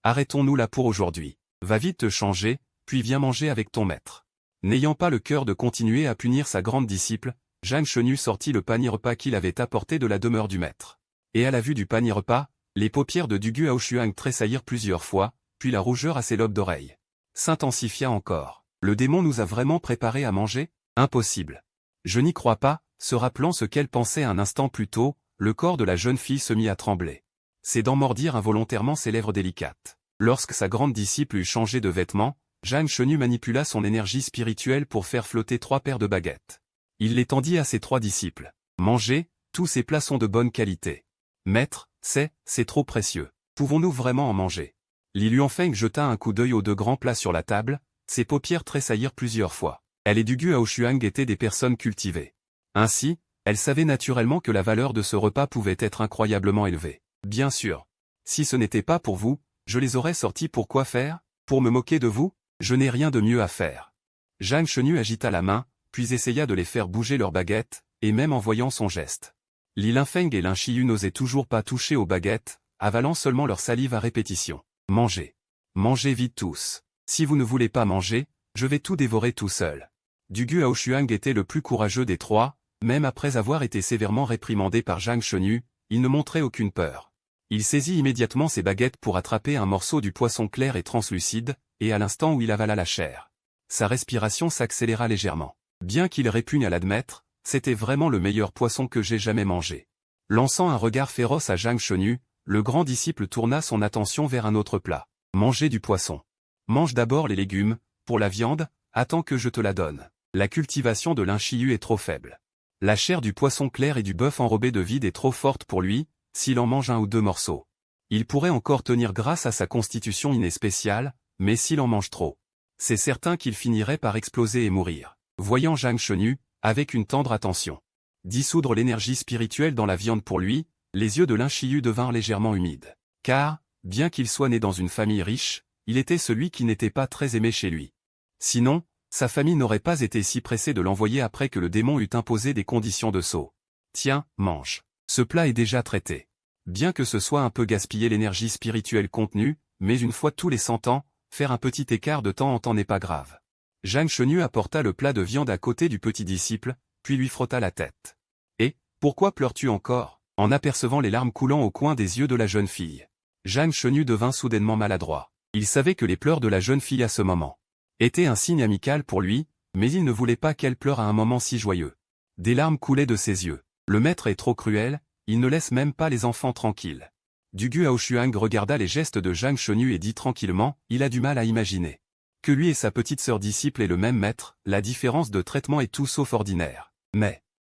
arrêtons-nous là pour aujourd'hui. Va vite te changer, puis viens manger avec ton maître. N'ayant pas le cœur de continuer à punir sa grande disciple, Zhang Shenu sortit le panier repas qu'il avait apporté de la demeure du maître. Et à la vue du panier repas, les paupières de Dugu Aoshuang tressaillirent plusieurs fois, puis la rougeur à ses lobes d'oreilles s'intensifia encore. Le démon nous a vraiment préparé à manger? Impossible. Je n'y crois pas. Se rappelant ce qu'elle pensait un instant plus tôt, le corps de la jeune fille se mit à trembler. Ses dents mordirent involontairement ses lèvres délicates. Lorsque sa grande disciple eut changé de vêtements, Zhang Shenu manipula son énergie spirituelle pour faire flotter 3 paires de baguettes. Il les tendit à ses 3 disciples. Mangez, tous ces plats sont de bonne qualité. Maître, c'est trop précieux. Pouvons-nous vraiment en manger? Li Luanfeng jeta un coup d'œil aux 2 grands plats sur la table, ses paupières tressaillirent plusieurs fois. Elle et Dugu Aoshuang étaient des personnes cultivées. Ainsi, elle savait naturellement que la valeur de ce repas pouvait être incroyablement élevée. Bien sûr. Si ce n'était pas pour vous, je les aurais sortis pour quoi faire? Pour me moquer de vous? Je n'ai rien de mieux à faire. Zhang Shenu agita la main, puis essaya de les faire bouger leurs baguettes, et même en voyant son geste. Li Luanfeng et Lin Shiyu n'osaient toujours pas toucher aux baguettes, avalant seulement leur salive à répétition. Mangez. Mangez vite tous. Si vous ne voulez pas manger, je vais tout dévorer tout seul. Dugu Aoshuang était le plus courageux des 3, même après avoir été sévèrement réprimandé par Zhang Shenu, il ne montrait aucune peur. Il saisit immédiatement ses baguettes pour attraper un morceau du poisson clair et translucide, et à l'instant où il avala la chair, sa respiration s'accéléra légèrement. Bien qu'il répugne à l'admettre, c'était vraiment le meilleur poisson que j'ai jamais mangé. Lançant un regard féroce à Zhang Shenu, le grand disciple tourna son attention vers un autre plat. Manger du poisson. Mange d'abord les légumes, pour la viande, attends que je te la donne. La cultivation de Lin Shiyu est trop faible. La chair du poisson clair et du bœuf enrobé de vide est trop forte pour lui, s'il en mange 1 ou 2 morceaux. Il pourrait encore tenir grâce à sa constitution innée spéciale, mais s'il en mange trop, c'est certain qu'il finirait par exploser et mourir. Voyant Zhang Shenu, avec une tendre attention, dissoudre l'énergie spirituelle dans la viande pour lui, les yeux de Lin Shiyu devinrent légèrement humides. Car, bien qu'il soit né dans une famille riche, il était celui qui n'était pas très aimé chez lui. Sinon, sa famille n'aurait pas été si pressée de l'envoyer après que le démon eut imposé des conditions de saut. Tiens, mange. Ce plat est déjà traité. Bien que ce soit un peu gaspiller l'énergie spirituelle contenue, mais une fois tous les 100 ans, faire un petit écart de temps en temps n'est pas grave. Zhang Shenu apporta le plat de viande à côté du petit disciple, puis lui frotta la tête. Et, pourquoi pleures-tu encore? En apercevant les larmes coulant au coin des yeux de la jeune fille, Zhang Shenu devint soudainement maladroit. Il savait que les pleurs de la jeune fille à ce moment étaient un signe amical pour lui, mais il ne voulait pas qu'elle pleure à un moment si joyeux. Des larmes coulaient de ses yeux. Le maître est trop cruel, il ne laisse même pas les enfants tranquilles. Dugu Aoshuang regarda les gestes de Zhang Shenu et dit tranquillement, il a du mal à imaginer Que lui et sa petite sœur disciple aient le même maître, la différence de traitement est tout sauf ordinaire. Mais,